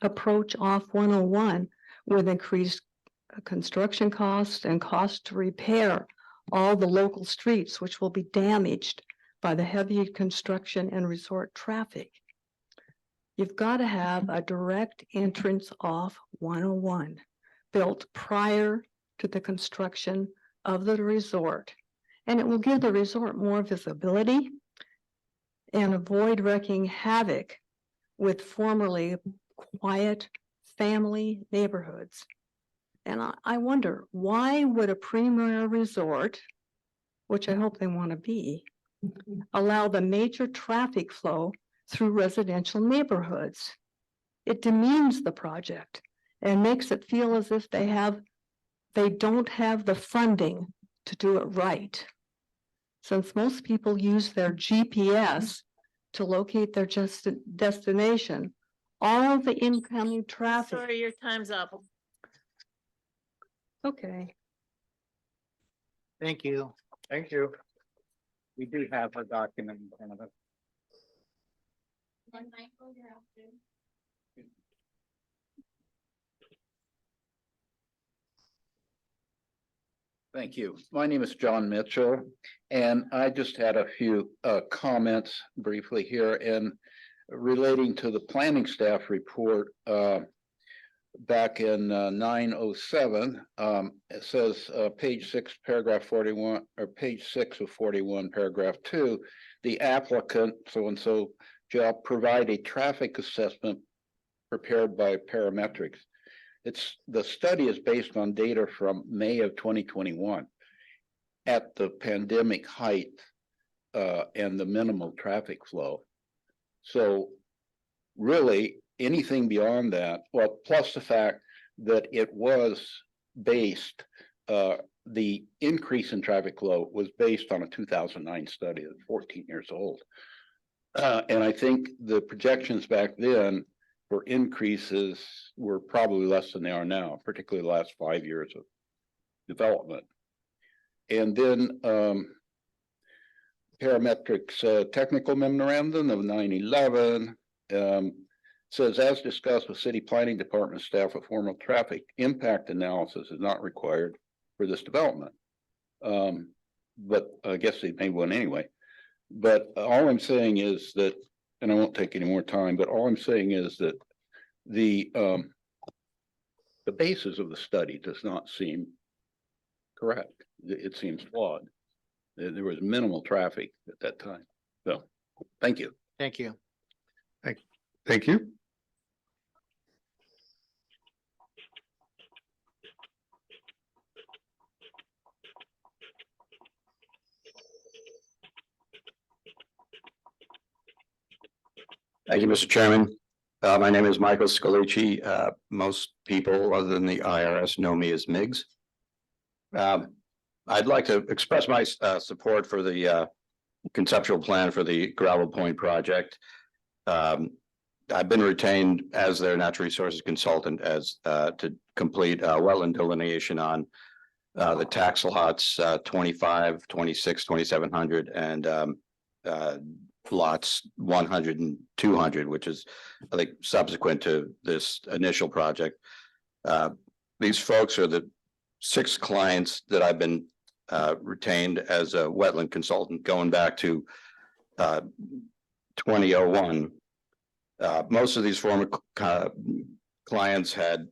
approach off 101 with increased construction costs and cost to repair all the local streets, which will be damaged by the heavy construction and resort traffic. You've got to have a direct entrance off 101 built prior to the construction of the resort. And it will give the resort more visibility and avoid wreaking havoc with formerly quiet family neighborhoods. And I wonder, why would a premier resort, which I hope they want to be, allow the major traffic flow through residential neighborhoods? It demeans the project and makes it feel as if they don't have the funding to do it right. Since most people use their GPS to locate their destination, all the incoming traffic. Sorry, your time's up. Okay. Thank you. Thank you. We do have a document in front of us. Then Michael, you're after. Thank you. My name is John Mitchell, and I just had a few comments briefly here and relating to the planning staff report back in 907. It says page 6, paragraph 41, or page 6 of 41, paragraph 2, the applicant so-and-so shall provide a traffic assessment prepared by parametrics. The study is based on data from May of 2021 at the pandemic height and the minimal traffic flow. So really anything beyond that, well, plus the fact that it was based, the increase in traffic flow was based on a 2009 study that's 14 years old. And I think the projections back then for increases were probably less than they are now, particularly the last 5 years of development. And then Parametrics technical memorandum of 9/11 says, as discussed with city planning department staff, a formal traffic impact analysis is not required for this development. But I guess they made one anyway. But all I'm saying is that, and I won't take any more time, but all I'm saying is that the basis of the study does not seem correct. It seems flawed. There was minimal traffic at that time. So, thank you. Thank you. Thank you. Thank you, Mr. Chairman. My name is Michael Scalici. Most people, other than the IRS, know me as Miggs. I'd like to express my support for the conceptual plan for the Gravel Point project. I've been retained as their natural resources consultant as to complete wetland delineation on the tax lots 25, 26, 2700, and lots 100 and 200, which is, I think, subsequent to this initial project. These folks are the 6 clients that I've been retained as a wetland consultant going back to 2001. Most of these former clients had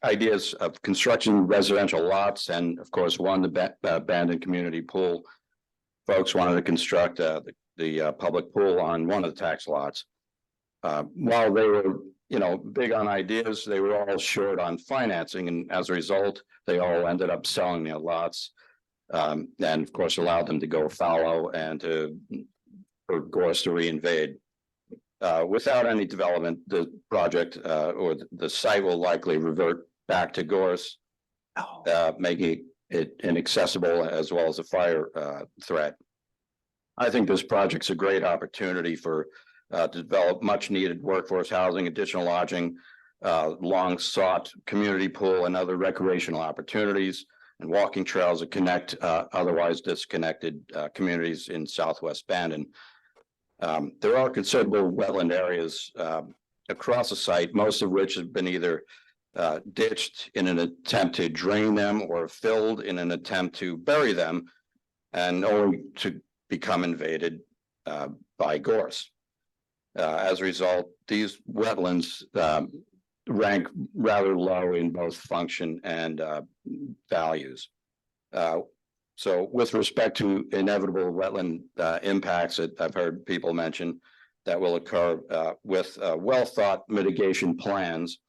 ideas of construction residential lots, and of course, the abandoned community pool. Folks wanted to construct the public pool on one of the tax lots. While they were, big on ideas, they were all short on financing, and as a result, they all ended up selling their lots. And of course, allowed them to go fallow and for Gorse to reinvade. Without any development, the project or the site will likely revert back to Gorse, making it inaccessible as well as a fire threat. I think this project's a great opportunity to develop much needed workforce housing, additional lodging, long sought community pool and other recreational opportunities, and walking trails that connect otherwise disconnected communities in Southwest Bandon. There are considerable wetland areas across the site, most of which have been either ditched in an attempt to drain them or filled in an attempt to bury them, and only to become invaded by gorse. As a result, these wetlands rank rather low in both function and values. So with respect to inevitable wetland impacts that I've heard people mention that will occur with well-thought mitigation plans,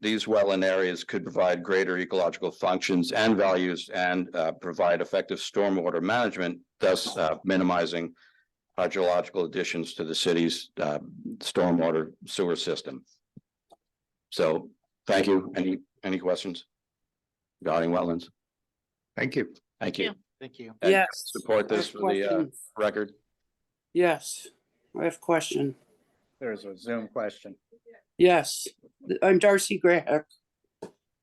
these wetland areas could provide greater ecological functions and values and provide effective stormwater management, thus minimizing hydrological additions to the city's stormwater sewer system. So thank you. Any questions regarding wetlands? Thank you. Thank you. Thank you. And Yes. support this for the record. Yes, I have a question. There's a Zoom question. Yes, I'm Darcy Graham.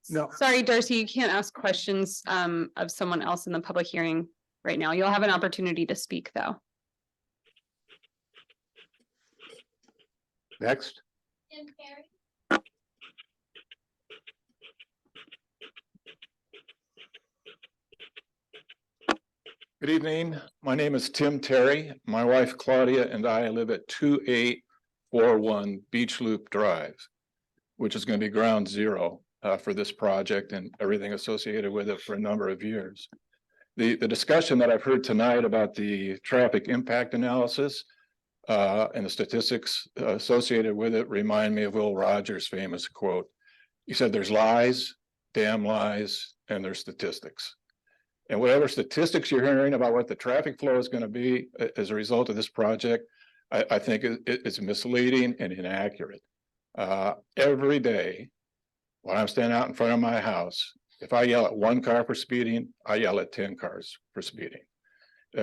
No. Sorry, Darcy, you can't ask questions of someone else in the public hearing right now. You'll have an opportunity to speak, though. Next. Good evening. My name is Tim Terry. My wife Claudia and I live at 2841 Beach Loop Drive, which is going to be ground zero for this project and everything associated with it for a number of years. The discussion that I've heard tonight about the traffic impact analysis and the statistics associated with it remind me of Will Rogers' famous quote. He said, "There's lies, damn lies, and there's statistics." And whatever statistics you're hearing about what the traffic flow is going to be as a result of this project, I think it's misleading and inaccurate. Every day, when I'm standing out in front of my house, if I yell at 1 car for speeding, I yell at 10 cars for speeding.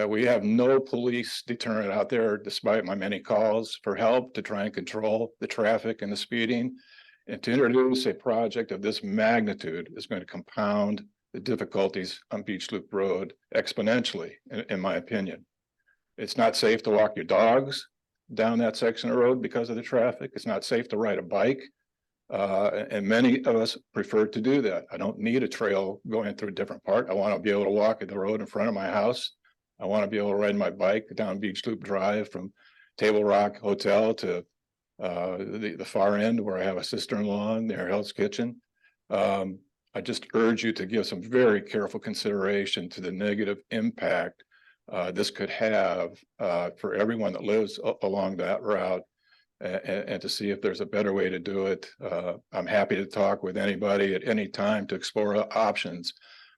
We have no police deterrent out there, despite my many calls for help to try and control the traffic and the speeding. And to introduce a project of this magnitude is going to compound the difficulties on Beach Loop Road exponentially, in my opinion. It's not safe to walk your dogs down that section of road because of the traffic. It's not safe to ride a bike. And many of us prefer to do that. I don't need a trail going through a different part. I want to be able to walk at the road in front of my house. I want to be able to ride my bike down Beach Loop Drive from Table Rock Hotel to the far end where I have a sister-in-law near Hell's Kitchen. I just urge you to give some very careful consideration to the negative impact this could have for everyone that lives along that route. And to see if there's a better way to do it. I'm happy to talk with anybody at any time to explore options.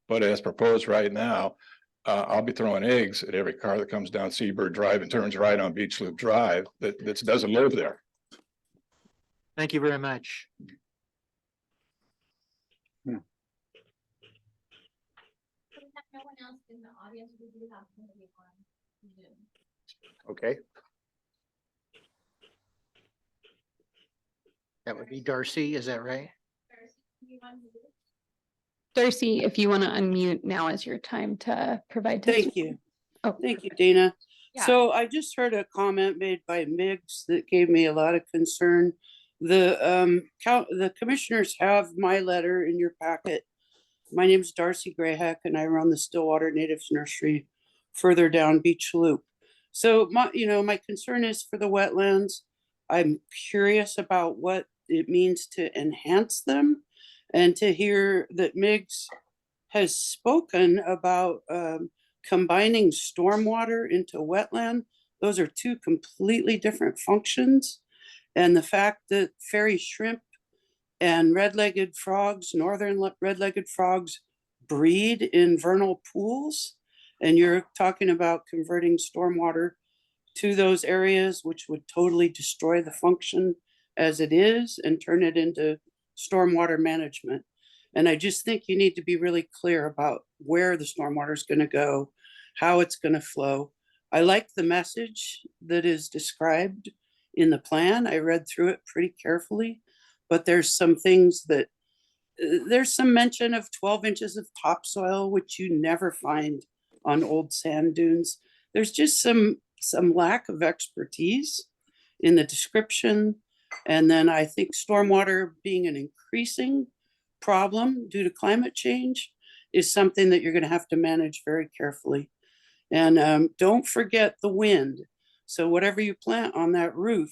But as proposed right now, I'll be throwing eggs at every car that comes down Seabird Drive and turns right on Beach Loop Drive that doesn't live there. Thank you very much. We have no one else in the audience. We do have somebody on Zoom. Okay. That would be Darcy, is that right? Darcy, if you want to unmute, now is your time to provide. Thank you. Oh. Thank you, Dana. Yeah. So I just heard a comment made by Miggs that gave me a lot of concern. The commissioners have my letter in your packet. My name is Darcy Grayheck and I run the Stillwater Natives Nursery further down Beach Loop. So my concern is for the wetlands. I'm curious about what it means to enhance them, and to hear that Miggs has spoken about combining stormwater into wetland. Those are two completely different functions. And the fact that fairy shrimp and red-legged frogs, northern red-legged frogs, breed in vernal pools, and you're talking about converting stormwater to those areas, which would totally destroy the function as it is and turn it into stormwater management. And I just think you need to be really clear about where the stormwater is going to go, how it's going to flow. I like the message that is described in the plan. I read through it pretty carefully, but there's some things that there's some mention of 12 inches of topsoil, which you never find on old sand dunes. There's just some lack of expertise in the description. And then I think stormwater being an increasing problem due to climate change is something that you're going to have to manage very carefully. And don't forget the wind. So whatever you plant on that roof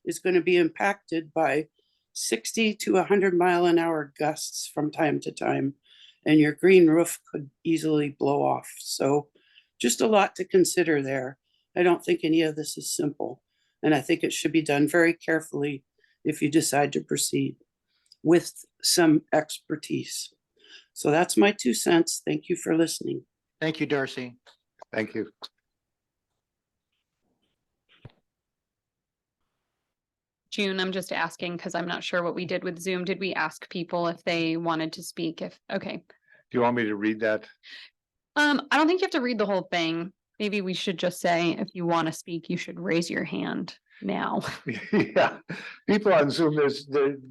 is going to be impacted by 60 to 100-mile-an-hour gusts from time to time. And your green roof could easily blow off. So just a lot to consider there. I don't think any of this is simple. And I think it should be done very carefully if you decide to proceed with some expertise. So that's my 2 cents. Thank you for listening. Thank you, Darcy. Thank you. June, I'm just asking because I'm not sure what we did with Zoom. Did we ask people if they wanted to speak? Okay. Do you want me to read that? I don't think you have to read the whole thing. Maybe we should just say, if you want to speak, you should raise your hand now. Yeah, people on Zoom,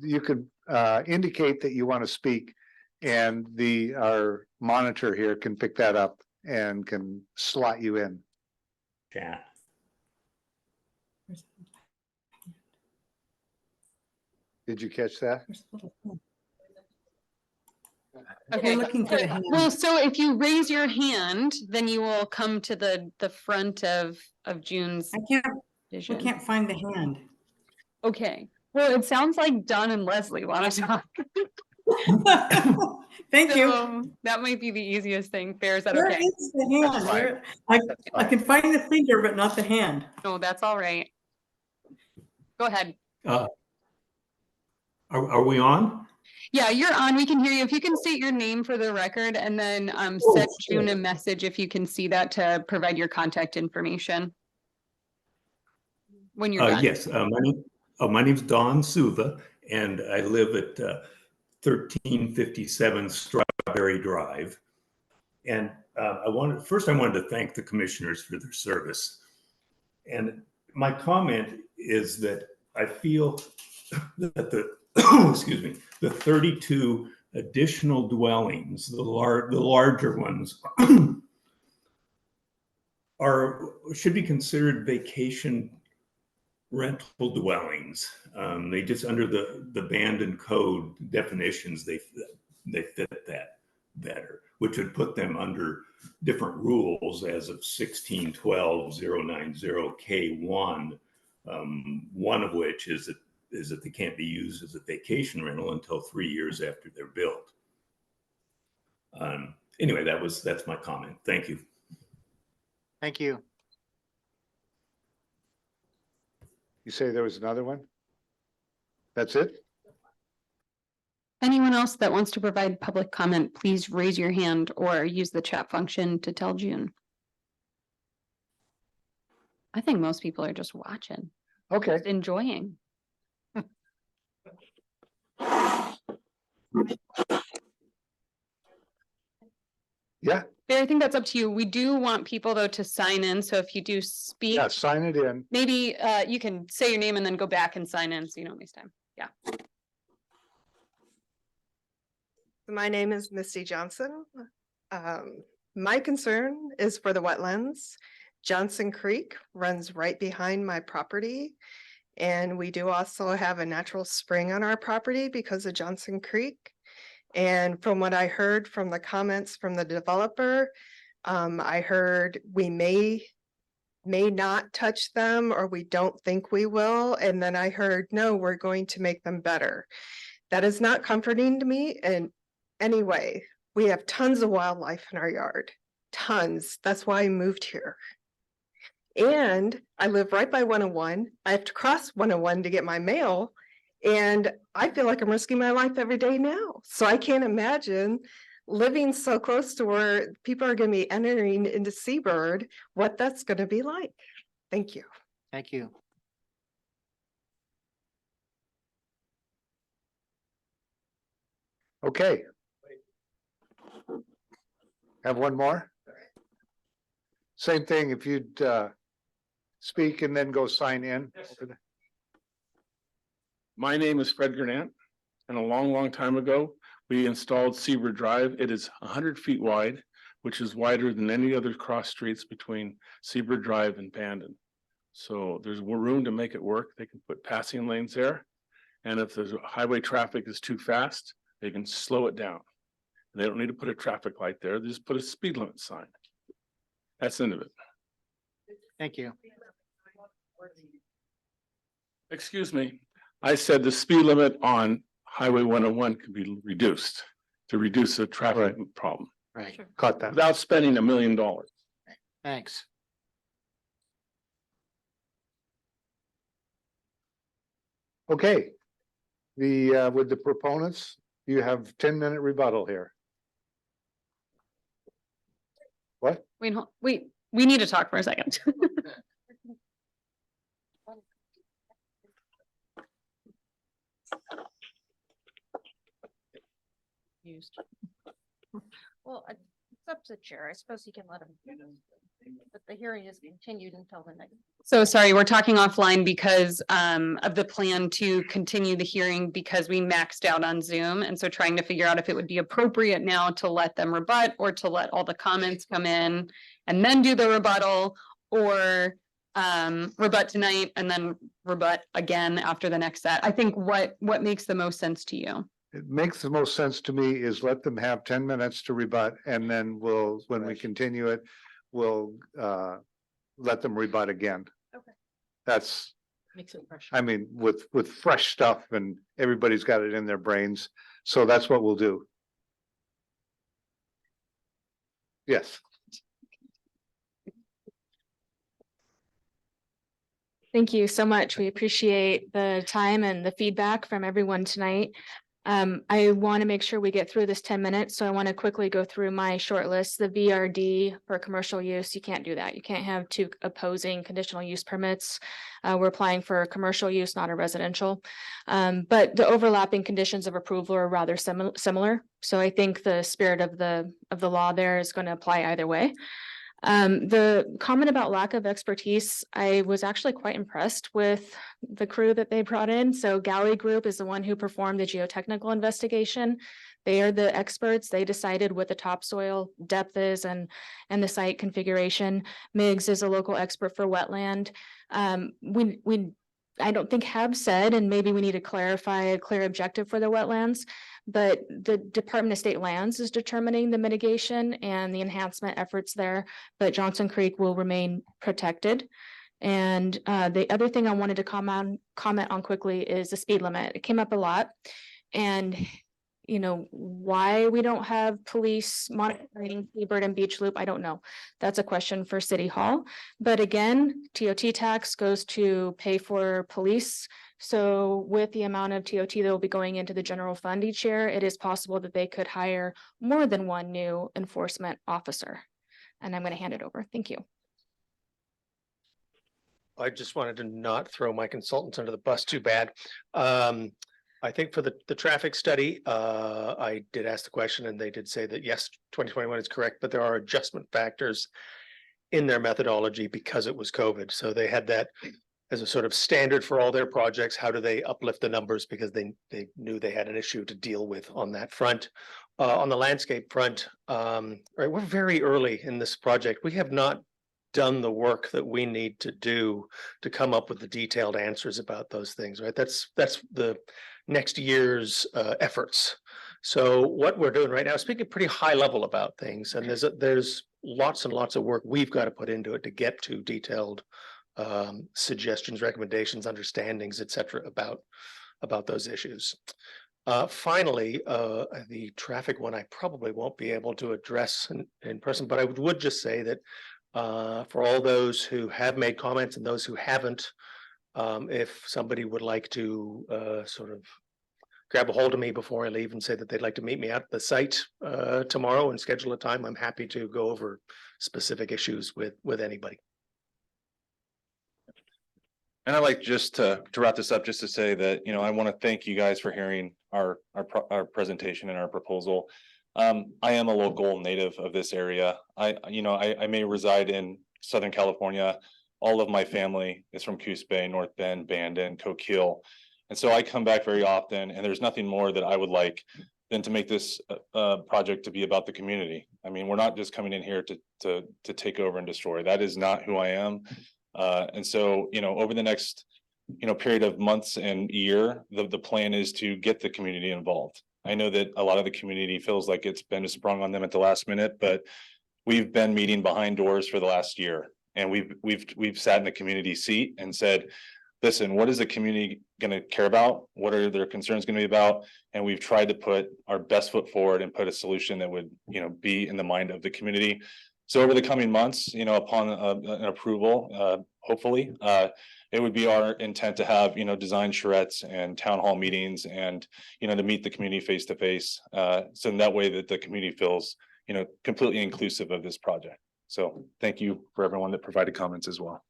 you could indicate that you want to speak, and our monitor here can pick that up and can slot you in. Chat. Did you catch that? Okay. looking for the hand. Well, so if you raise your hand, then you will come to the front of June's We vision. can't find the hand. Okay. Well, it sounds like Don and Leslie want to talk. Thank you. So that might be the easiest thing. Fair, is that Where okay? is the hand? I can find the finger, but not the hand. No, that's all right. Go ahead. Are we on? Yeah, you're on. We can hear you. If you can state your name for the record and then send June a message if you can see that to provide your contact information. When you're done. Yes, my name's Don Suva, and I live at 1357 Strawberry Drive. And I wanted to thank the commissioners for their service. And my comment is that I feel that excuse me, the 32 additional dwellings, the larger ones, should be considered vacation rental dwellings. They just, under the abandoned code definitions, they fit that better, which would put them under different rules as of 1612-090K1, one of which is that they can't be used as a vacation rental until 3 years after they're built. Anyway, that's my comment. Thank you. Thank you. You say there was another one? That's it? Anyone else that wants to provide public comment, please raise your hand or use the chat function to tell June. I think most people are just watching, Okay. just enjoying. Yeah, Barry, I think that's up to you. We do want people though to sign in, so if you do speak, yeah, sign it in. maybe you can say your name and then go back and sign in, so you don't waste time. Yeah. My name is Misty Johnson. My concern is for the wetlands. Johnson Creek runs right behind my property. And we do also have a natural spring on our property because of Johnson Creek. And from what I heard from the comments from the developer, I heard we may not touch them or we don't think we will. And then I heard, no, we're going to make them better. That is not comforting to me. And anyway, we have tons of wildlife in our yard, tons. That's why I moved here. And I live right by 101. I have to cross 101 to get my mail. And I feel like I'm risking my life every day now. So I can't imagine living so close to where people are going to be entering into Seabird, what that's going to be like. Thank you. Thank you. Okay. Have one more? Same thing, if you'd speak and then go sign in. My name is Fred Gurnett, and a long time ago, we installed Seaver Drive. It is 100 feet wide, which is wider than any other cross streets between Seaver Drive and Bandon. So there's room to make it work. They can put passing lanes there. And if the highway traffic is too fast, they can slow it down. They don't need to put a traffic light there. They just put a speed limit sign. That's the end of it. Thank you. Excuse me. I said the speed limit on Highway 101 can be reduced to reduce the traffic problem Right. Caught that. without spending $1 million. Thanks. Okay. The with the proponents, you have 10-minute rebuttal here. What? We need to talk for a second. Used. Well, it's up to the chair. I suppose he can let him. But the hearing is continued until the next. So sorry, we're talking offline because of the plan to continue the hearing because we maxed out on Zoom. And so trying to figure out if it would be appropriate now to let them rebut or to let all the comments come in and then do the rebuttal or rebut tonight and then rebut again after the next set. I think what makes the most sense to you? It makes the most sense to me is let them have 10 minutes to rebut and then we'll, when we continue it, we'll let them rebut again. Okay. That's, Makes it fresh. I mean, with fresh stuff and everybody's got it in their brains. So that's what we'll do. Yes. Thank you so much. We appreciate the time and the feedback from everyone tonight. I want to make sure we get through this 10 minutes, so I want to quickly go through my short list. The VRD for commercial use, you can't do that. You can't have two opposing conditional use permits. We're applying for commercial use, not a residential. But the overlapping conditions of approval are rather similar. So I think the spirit of the law there is going to apply either way. The comment about lack of expertise, I was actually quite impressed with the crew that they brought in. So Galley Group is the one who performed the geotechnical investigation. They are the experts. They decided what the topsoil depth is and the site configuration. Miggs is a local expert for wetland. I don't think have said, and maybe we need to clarify a clear objective for the wetlands, but the Department of State Lands is determining the mitigation and the enhancement efforts there, but Johnson Creek will remain protected. And the other thing I wanted to comment on quickly is the speed limit. It came up a lot. And you know, why we don't have police monitoring Seabird and Beach Loop, I don't know. That's a question for City Hall. But again, TOT tax goes to pay for police. So with the amount of TOT that will be going into the general fund each year, it is possible that they could hire more than one new enforcement officer. And I'm going to hand it over. Thank you. I just wanted to not throw my consultants under the bus too bad. I think for the traffic study, I did ask the question and they did say that yes, 2021 is correct, but there are adjustment factors in their methodology because it was COVID. So they had that as a sort of standard for all their projects. How do they uplift the numbers? Because they knew they had an issue to deal with on that front. On the landscape front, right, we're very early in this project. We have not done the work that we need to do to come up with the detailed answers about those things, right? That's the next year's efforts. So what we're doing right now is speaking pretty high level about things, and there's lots and lots of work we've got to put into it to get to detailed suggestions, recommendations, understandings, etc. about those issues. Finally, the traffic one I probably won't be able to address in person, but I would just say that for all those who have made comments and those who haven't, if somebody would like to sort of grab a hold of me before I leave and say that they'd like to meet me at the site tomorrow and schedule a time, I'm happy to go over specific issues with anybody. And I'd like just to wrap this up, just to say that, you know, I want to thank you guys for hearing our presentation and our proposal. I am a local native of this area. I may reside in Southern California. All of my family is from Coos Bay, North Bend, Bandon, Coquille. And so I come back very often, and there's nothing more that I would like than to make this project to be about the community. I mean, we're not just coming in here to take over and destroy. That is not who I am. And so, you know, over the next, period of months and year, the plan is to get the community involved. I know that a lot of the community feels like it's been sprung on them at the last minute, but we've been meeting behind doors for the last year. And we've sat in the community seat and said, listen, what is the community going to care about? What are their concerns going to be about? And we've tried to put our best foot forward and put a solution that would, be in the mind of the community. So over the coming months, upon an approval, hopefully, it would be our intent to have, design charrettes and town hall meetings and, to meet the community face to face. So in that way that the community feels, completely inclusive of this project. So thank you for everyone that provided comments as well.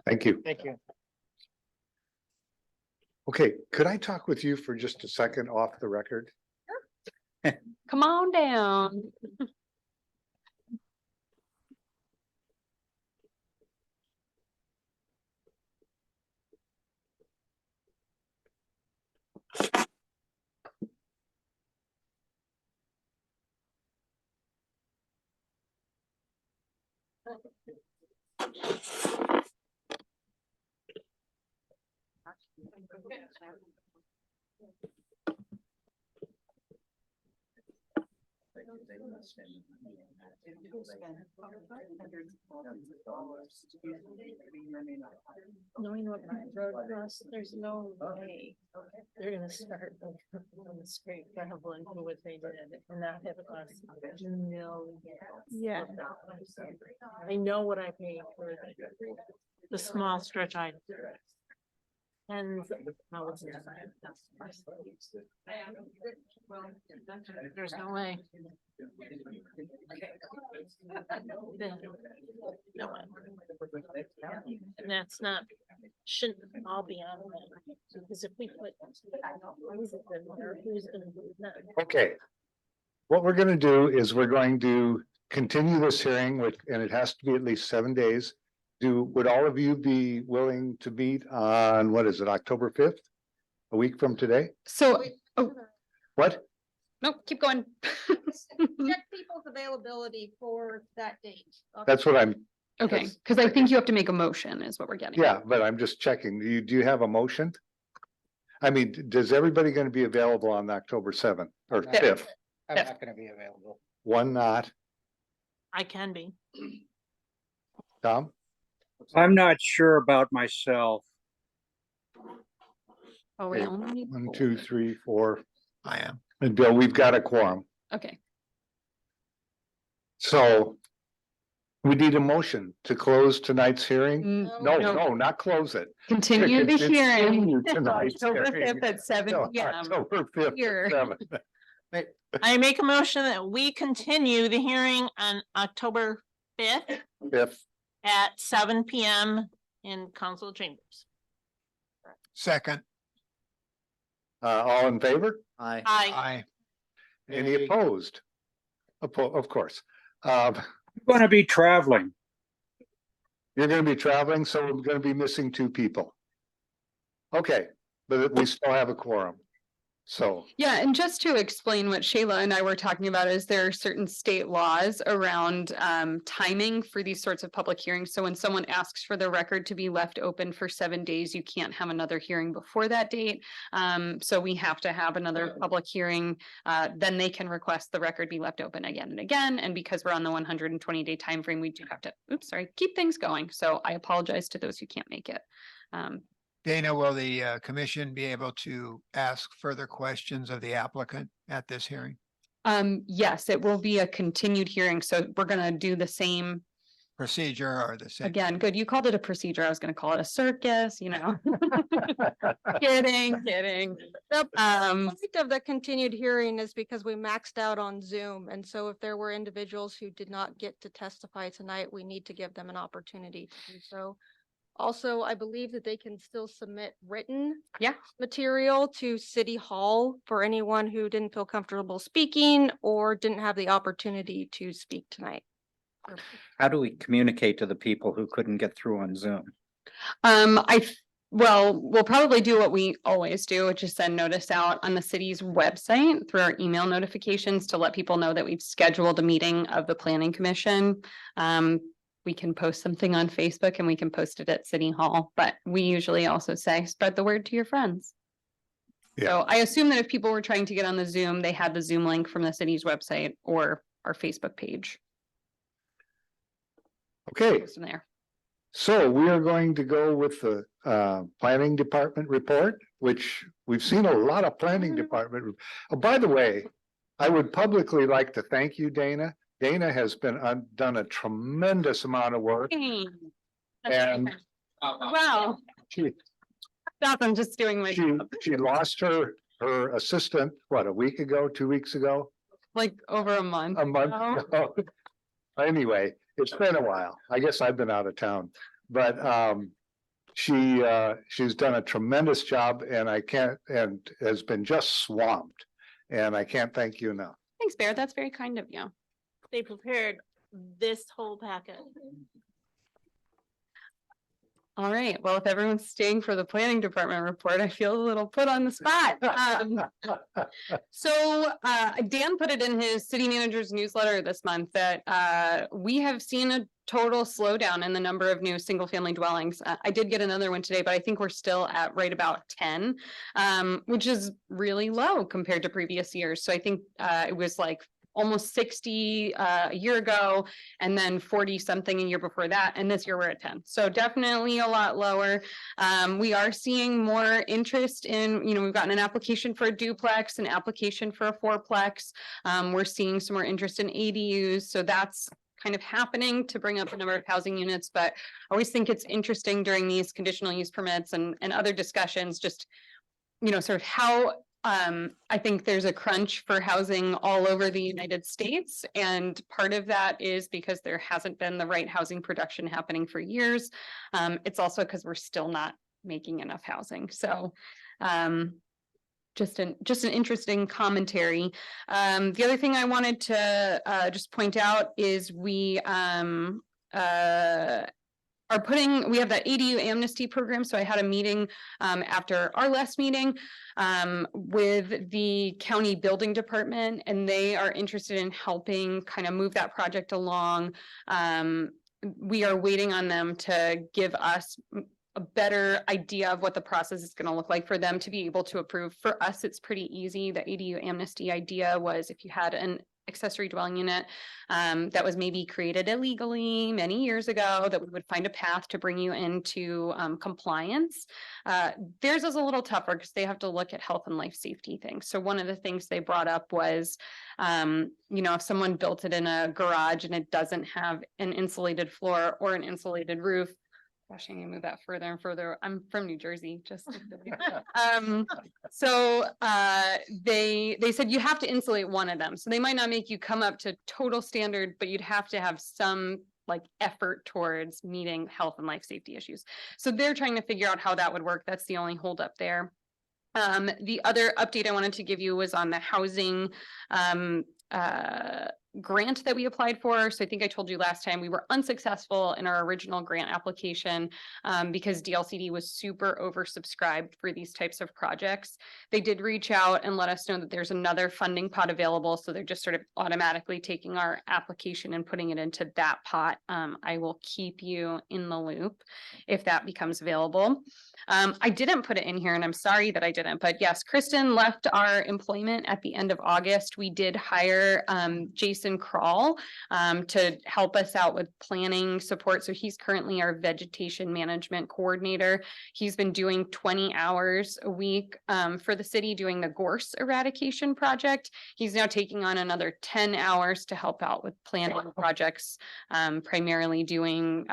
Thank you. Thank you. Okay, could I talk with you for just a second off the record? Come on down. Knowing what my road was, there's no way they're gonna start on the straight gravel and do what they did and not have it cost millions. Yeah. I know what I paid for the small stretch I. Tens of thousands. There's no way. No way. And that's not, shouldn't all be on that, because if we put. Who's gonna do that? Okay. What we're going to do is we're going to continue this hearing, and it has to be at least 7 days. Would all of you be willing to meet on, what is it, October 5th? A week from today? So, What? nope, keep going. Check people's availability for that date. That's what I'm, Okay, because I think you have to make a motion is what we're getting. yeah, but I'm just checking. Do you have a motion? I mean, does everybody going to be available on October 7th or 5th? I'm not gonna be available. One not. I can be. Tom? I'm not sure about myself. Oh, we only need 1, 2, 3, 4. I am. And Bill, we've got a quorum, Okay, so we need a motion to close tonight's hearing. No, no. no, not close it. Continue the hearing. Continue tonight's October hearing 5th at 7 till p.m. October 5th Here. at 7. I make a motion that we continue the hearing on October fifth If, at 7 p.m. in council chambers. Second, all in favor? Aye. Aye. aye. Any opposed? Of course. I'm gonna be traveling. You're gonna be traveling, so we're gonna be missing 2 people. Okay, but we still have a quorum. So, Yeah, and just to explain what Shayla and I were talking about is there are certain state laws around timing for these sorts of public hearings. So when someone asks for the record to be left open for 7 days, you can't have another hearing before that date. So we have to have another public hearing. Then they can request the record be left open again and again. And because we're on the 120-day time frame, we do have to, keep things going. So I apologize to those who can't make it. Dana, will the commission be able to ask further questions of the applicant at this hearing? Yes, it will be a continued hearing. So we're gonna do the same. Procedure or the same? Again, good. You called it a procedure. I was gonna call it a circus, you know. Kidding. The Um, point of the continued hearing is because we maxed out on Zoom. And so if there were individuals who did not get to testify tonight, we need to give them an opportunity to do so. Also, I believe that they can still submit written material to City Hall for anyone who didn't feel comfortable speaking or didn't have the opportunity to speak tonight. How do we communicate to the people who couldn't get through on Zoom? Well, we'll probably do what we always do, which is send notice out on the city's website through our email notifications to let people know that we've scheduled a meeting of the planning commission. We can post something on Facebook and we can post it at City Hall, but we usually also say, spread the word to your friends. So I assume that if people were trying to get on the Zoom, they had the Zoom link from the city's website or our Facebook page. okay, From there. so we are going to go with the planning department report, which we've seen a lot of planning department. Oh, by the way, I would publicly like to thank you, Dana. Dana has been done a tremendous amount of work. And Wow. Stop, I'm just doing my job. she lost her assistant, what, a week ago, 2 weeks ago? Like over a month. A month ago. ago. Anyway, it's been a while. I guess I've been out of town, but she's done a tremendous job and and has been just swamped. And I can't thank you enough. Thanks, Bear. That's very kind of you. They prepared this whole packet. All right. Well, if everyone's staying for the planning department report, I feel a little put on the spot. So Dan put it in his city manager's newsletter this month that we have seen a total slowdown in the number of new single family dwellings. I did get another one today, but I think we're still at right about 10, which is really low compared to previous years. So I think it was like almost 60 a year ago, and then 40 something a year before that. And this year we're at 10. So definitely a lot lower. We are seeing more interest in, we've gotten an application for a duplex, an application for a fourplex. We're seeing some more interest in ADUs. So that's kind of happening to bring up the number of housing units. But I always think it's interesting during these conditional use permits and other discussions, just, sort of how I think there's a crunch for housing all over the United States. And part of that is because there hasn't been the right housing production happening for years. It's also because we're still not making enough housing. So just an interesting commentary. The other thing I wanted to just point out is we we have that ADU amnesty program. So I had a meeting after our last meeting with the county building department, and they are interested in helping kind of move that project along. We are waiting on them to give us a better idea of what the process is going to look like for them to be able to approve. For us, it's pretty easy. The ADU amnesty idea was if you had an accessory dwelling unit that was maybe created illegally many years ago, that we would find a path to bring you into compliance. Theirs is a little tougher because they have to look at health and life safety things. So one of the things they brought up was, if someone built it in a garage and it doesn't have an insulated floor or an insulated roof. Gosh, I'm gonna move that further and further. I'm from New Jersey, just. They said you have to insulate one of them. So they might not make you come up to total standard, but you'd have to have some like effort towards meeting health and life safety issues. So they're trying to figure out how that would work. That's the only holdup there. The other update I wanted to give you was on the housing grant that we applied for. So I think I told you last time we were unsuccessful in our original grant application because DLCD was super oversubscribed for these types of projects. They did reach out and let us know that there's another funding pot available. So they're just sort of automatically taking our application and putting it into that pot. I will keep you in the loop if that becomes available. I didn't put it in here and I'm sorry that I didn't, but yes, Kristen left our employment at the end of August. We did hire Jason Kroll to help us out with planning support. So he's currently our vegetation management coordinator. He's been doing 20 hours a week for the city doing the gorse eradication project. He's now taking on another 10 hours to help out with planning projects, primarily doing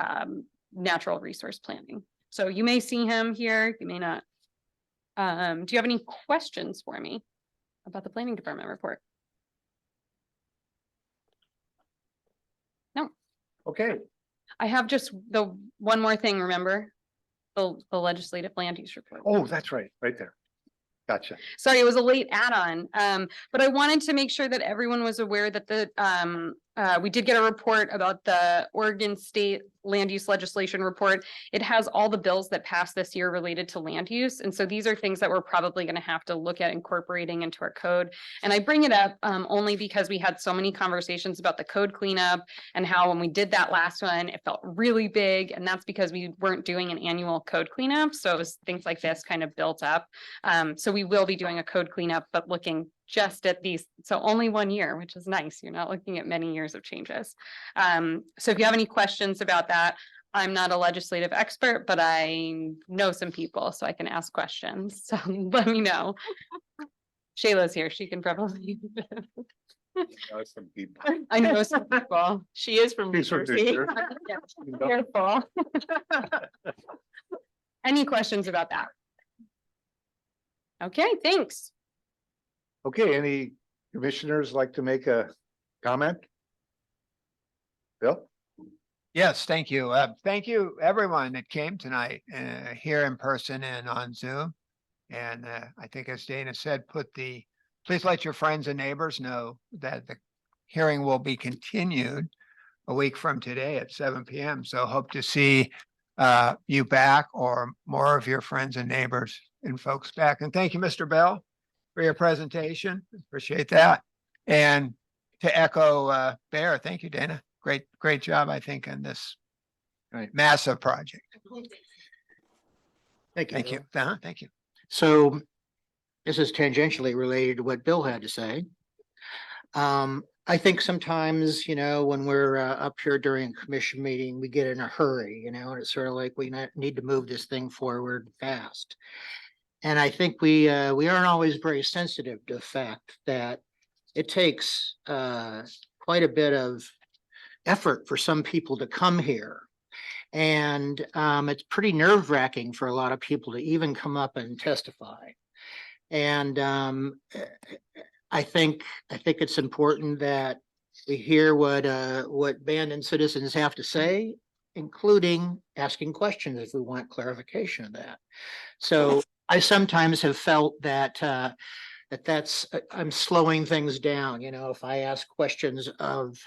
natural resource planning. So you may see him here, you may not. Do you have any questions for me about the planning department report? No. Okay. I have just the one more thing, remember? The legislative land use report. Oh, that's right, right there. Gotcha. Sorry, it was a late add-on, but I wanted to make sure that everyone was aware that we did get a report about the Oregon State Land Use Legislation Report. It has all the bills that passed this year related to land use. And so these are things that we're probably going to have to look at incorporating into our code. And I bring it up only because we had so many conversations about the code cleanup and how when we did that last one, it felt really big. And that's because we weren't doing an annual code cleanup. So it was things like this kind of built up. So we will be doing a code cleanup, but looking just at these, so only 1 year, which is nice. You're not looking at many years of changes. So if you have any questions about that, I'm not a legislative expert, but I know some people, so I can ask questions. So let me know. Shayla's here. She can probably. I know some people. She is from New Jersey. Careful. Any questions about that? Okay, thanks. Okay, any commissioners like to make a comment? Bill? Yes, thank you. Thank you, everyone that came tonight, here in person and on Zoom. And I think as Dana said, please let your friends and neighbors know that the hearing will be continued a week from today at 7 p.m. So hope to see you back or more of your friends and neighbors and folks back. And thank you, Mr. Bell, for your presentation. Appreciate that. And to echo Bear, thank you, Dana. Great job, I think, on this massive project. Thank you. Thank you. Thank you. So this is tangentially related to what Bill had to say. I think sometimes, when we're up here during a commission meeting, we get in a hurry, and it's sort of like we need to move this thing forward fast. And I think we aren't always very sensitive to the fact that it takes quite a bit of effort for some people to come here. And it's pretty nerve-wracking for a lot of people to even come up and testify. And I think it's important that we hear what abandoned citizens have to say, including asking questions if we want clarification of that. So I sometimes have felt that I'm slowing things down. If I ask questions of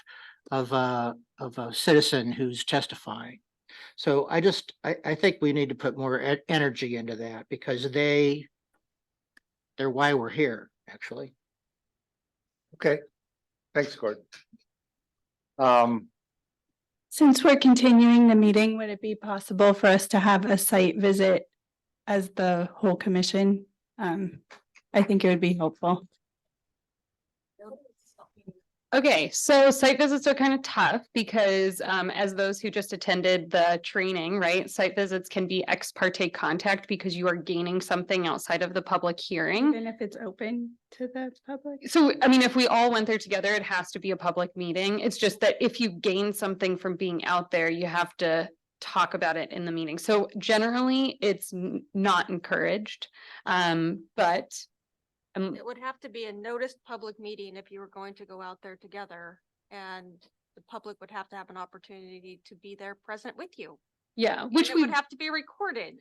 a citizen who's testifying. So I think we need to put more energy into that because they're why we're here, actually. Okay, thanks, Gordon. Since we're continuing the meeting, would it be possible for us to have a site visit as the whole commission? I think it would be helpful. Okay, so site visits are kind of tough because as those who just attended the training, right? Site visits can be ex parte contact because you are gaining something outside of the public hearing. Even if it's open to the public? So, I mean, if we all went there together, it has to be a public meeting. It's just that if you gain something from being out there, you have to talk about it in the meeting. So generally, it's not encouraged. But It would have to be a noticed public meeting if you were going to go out there together, and the public would have to have an opportunity to be there present with you. yeah, And which it we would have to be recorded.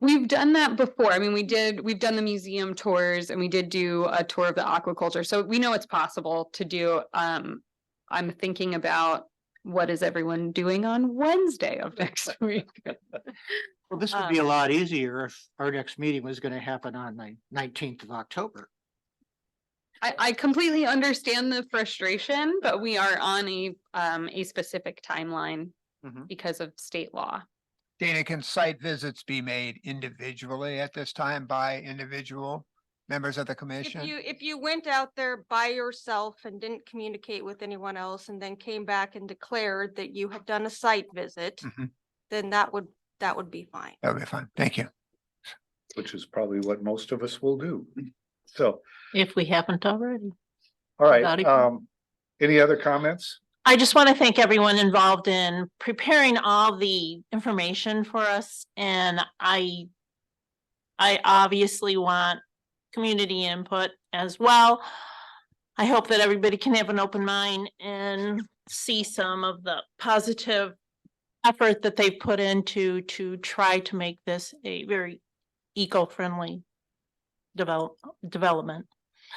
we've done that before. I mean, we've done the museum tours and we did do a tour of the aquaculture. So we know it's possible to do. I'm thinking about what is everyone doing on Wednesday of next week? Well, this would be a lot easier if our next meeting was gonna happen on the 19th of October. I completely understand the frustration, but we are on a specific timeline Mhm. because of state law. Dana, can site visits be made individually at this time by individual members of the commission? If you went out there by yourself and didn't communicate with anyone else and then came back and declared that you had done a site visit, Mhm. then that would be fine. That'll be fine. Thank you. Which is probably what most of us will do. So, If we haven't already. all right, Without even- any other comments? I just want to thank everyone involved in preparing all the information for us, and I obviously want community input as well. I hope that everybody can have an open mind and see some of the positive effort that they've put into to try to make this a very eco-friendly development.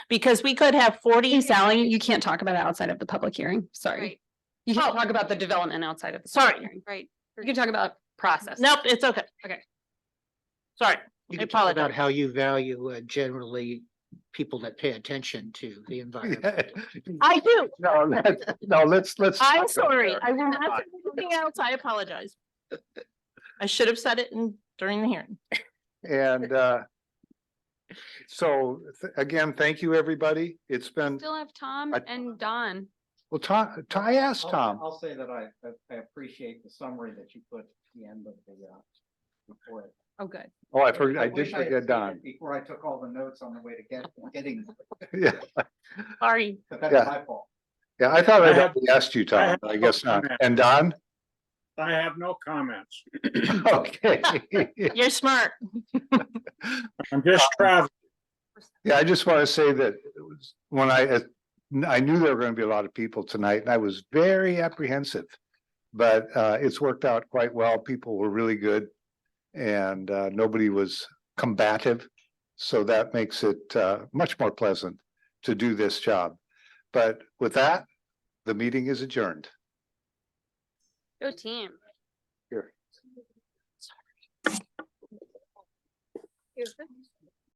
Because we could have 40. Hey, Sally, you can't talk about it outside of the public hearing. Sorry. Right. You can't talk about the development outside of the. public Sorry. hearing. Right. You can talk about process. Nope, it's okay. Okay. Sorry. You I can talk about apologize. how you value generally people that pay attention to the environment. I do. No, let's. I'm sorry. I will not say anything else. I apologize. I should have said it during the hearing. And so again, thank you, everybody. It's been, Still have Tom I- and Don. well, I asked Tom. I'll say that I appreciate the summary that you put at the end of the report. Oh, good. Oh, I forgot, I did wish had forget seen it Don. Before I took all the notes on the way to getting, Yeah, Sorry. but that's Yeah. my fault. yeah, I thought I'd have- already asked you, Tom, have but I guess no not. comment. And Don? I have no comments. Okay. You're smart. I'm just traveling. Yeah, I just want to say that it was when I knew there were going to be a lot of people tonight and I was very apprehensive. But it's worked out quite well. People were really good and nobody was combative. So that makes it much more pleasant to do this job. But with that, the meeting is adjourned. Go team. Here. Here's this.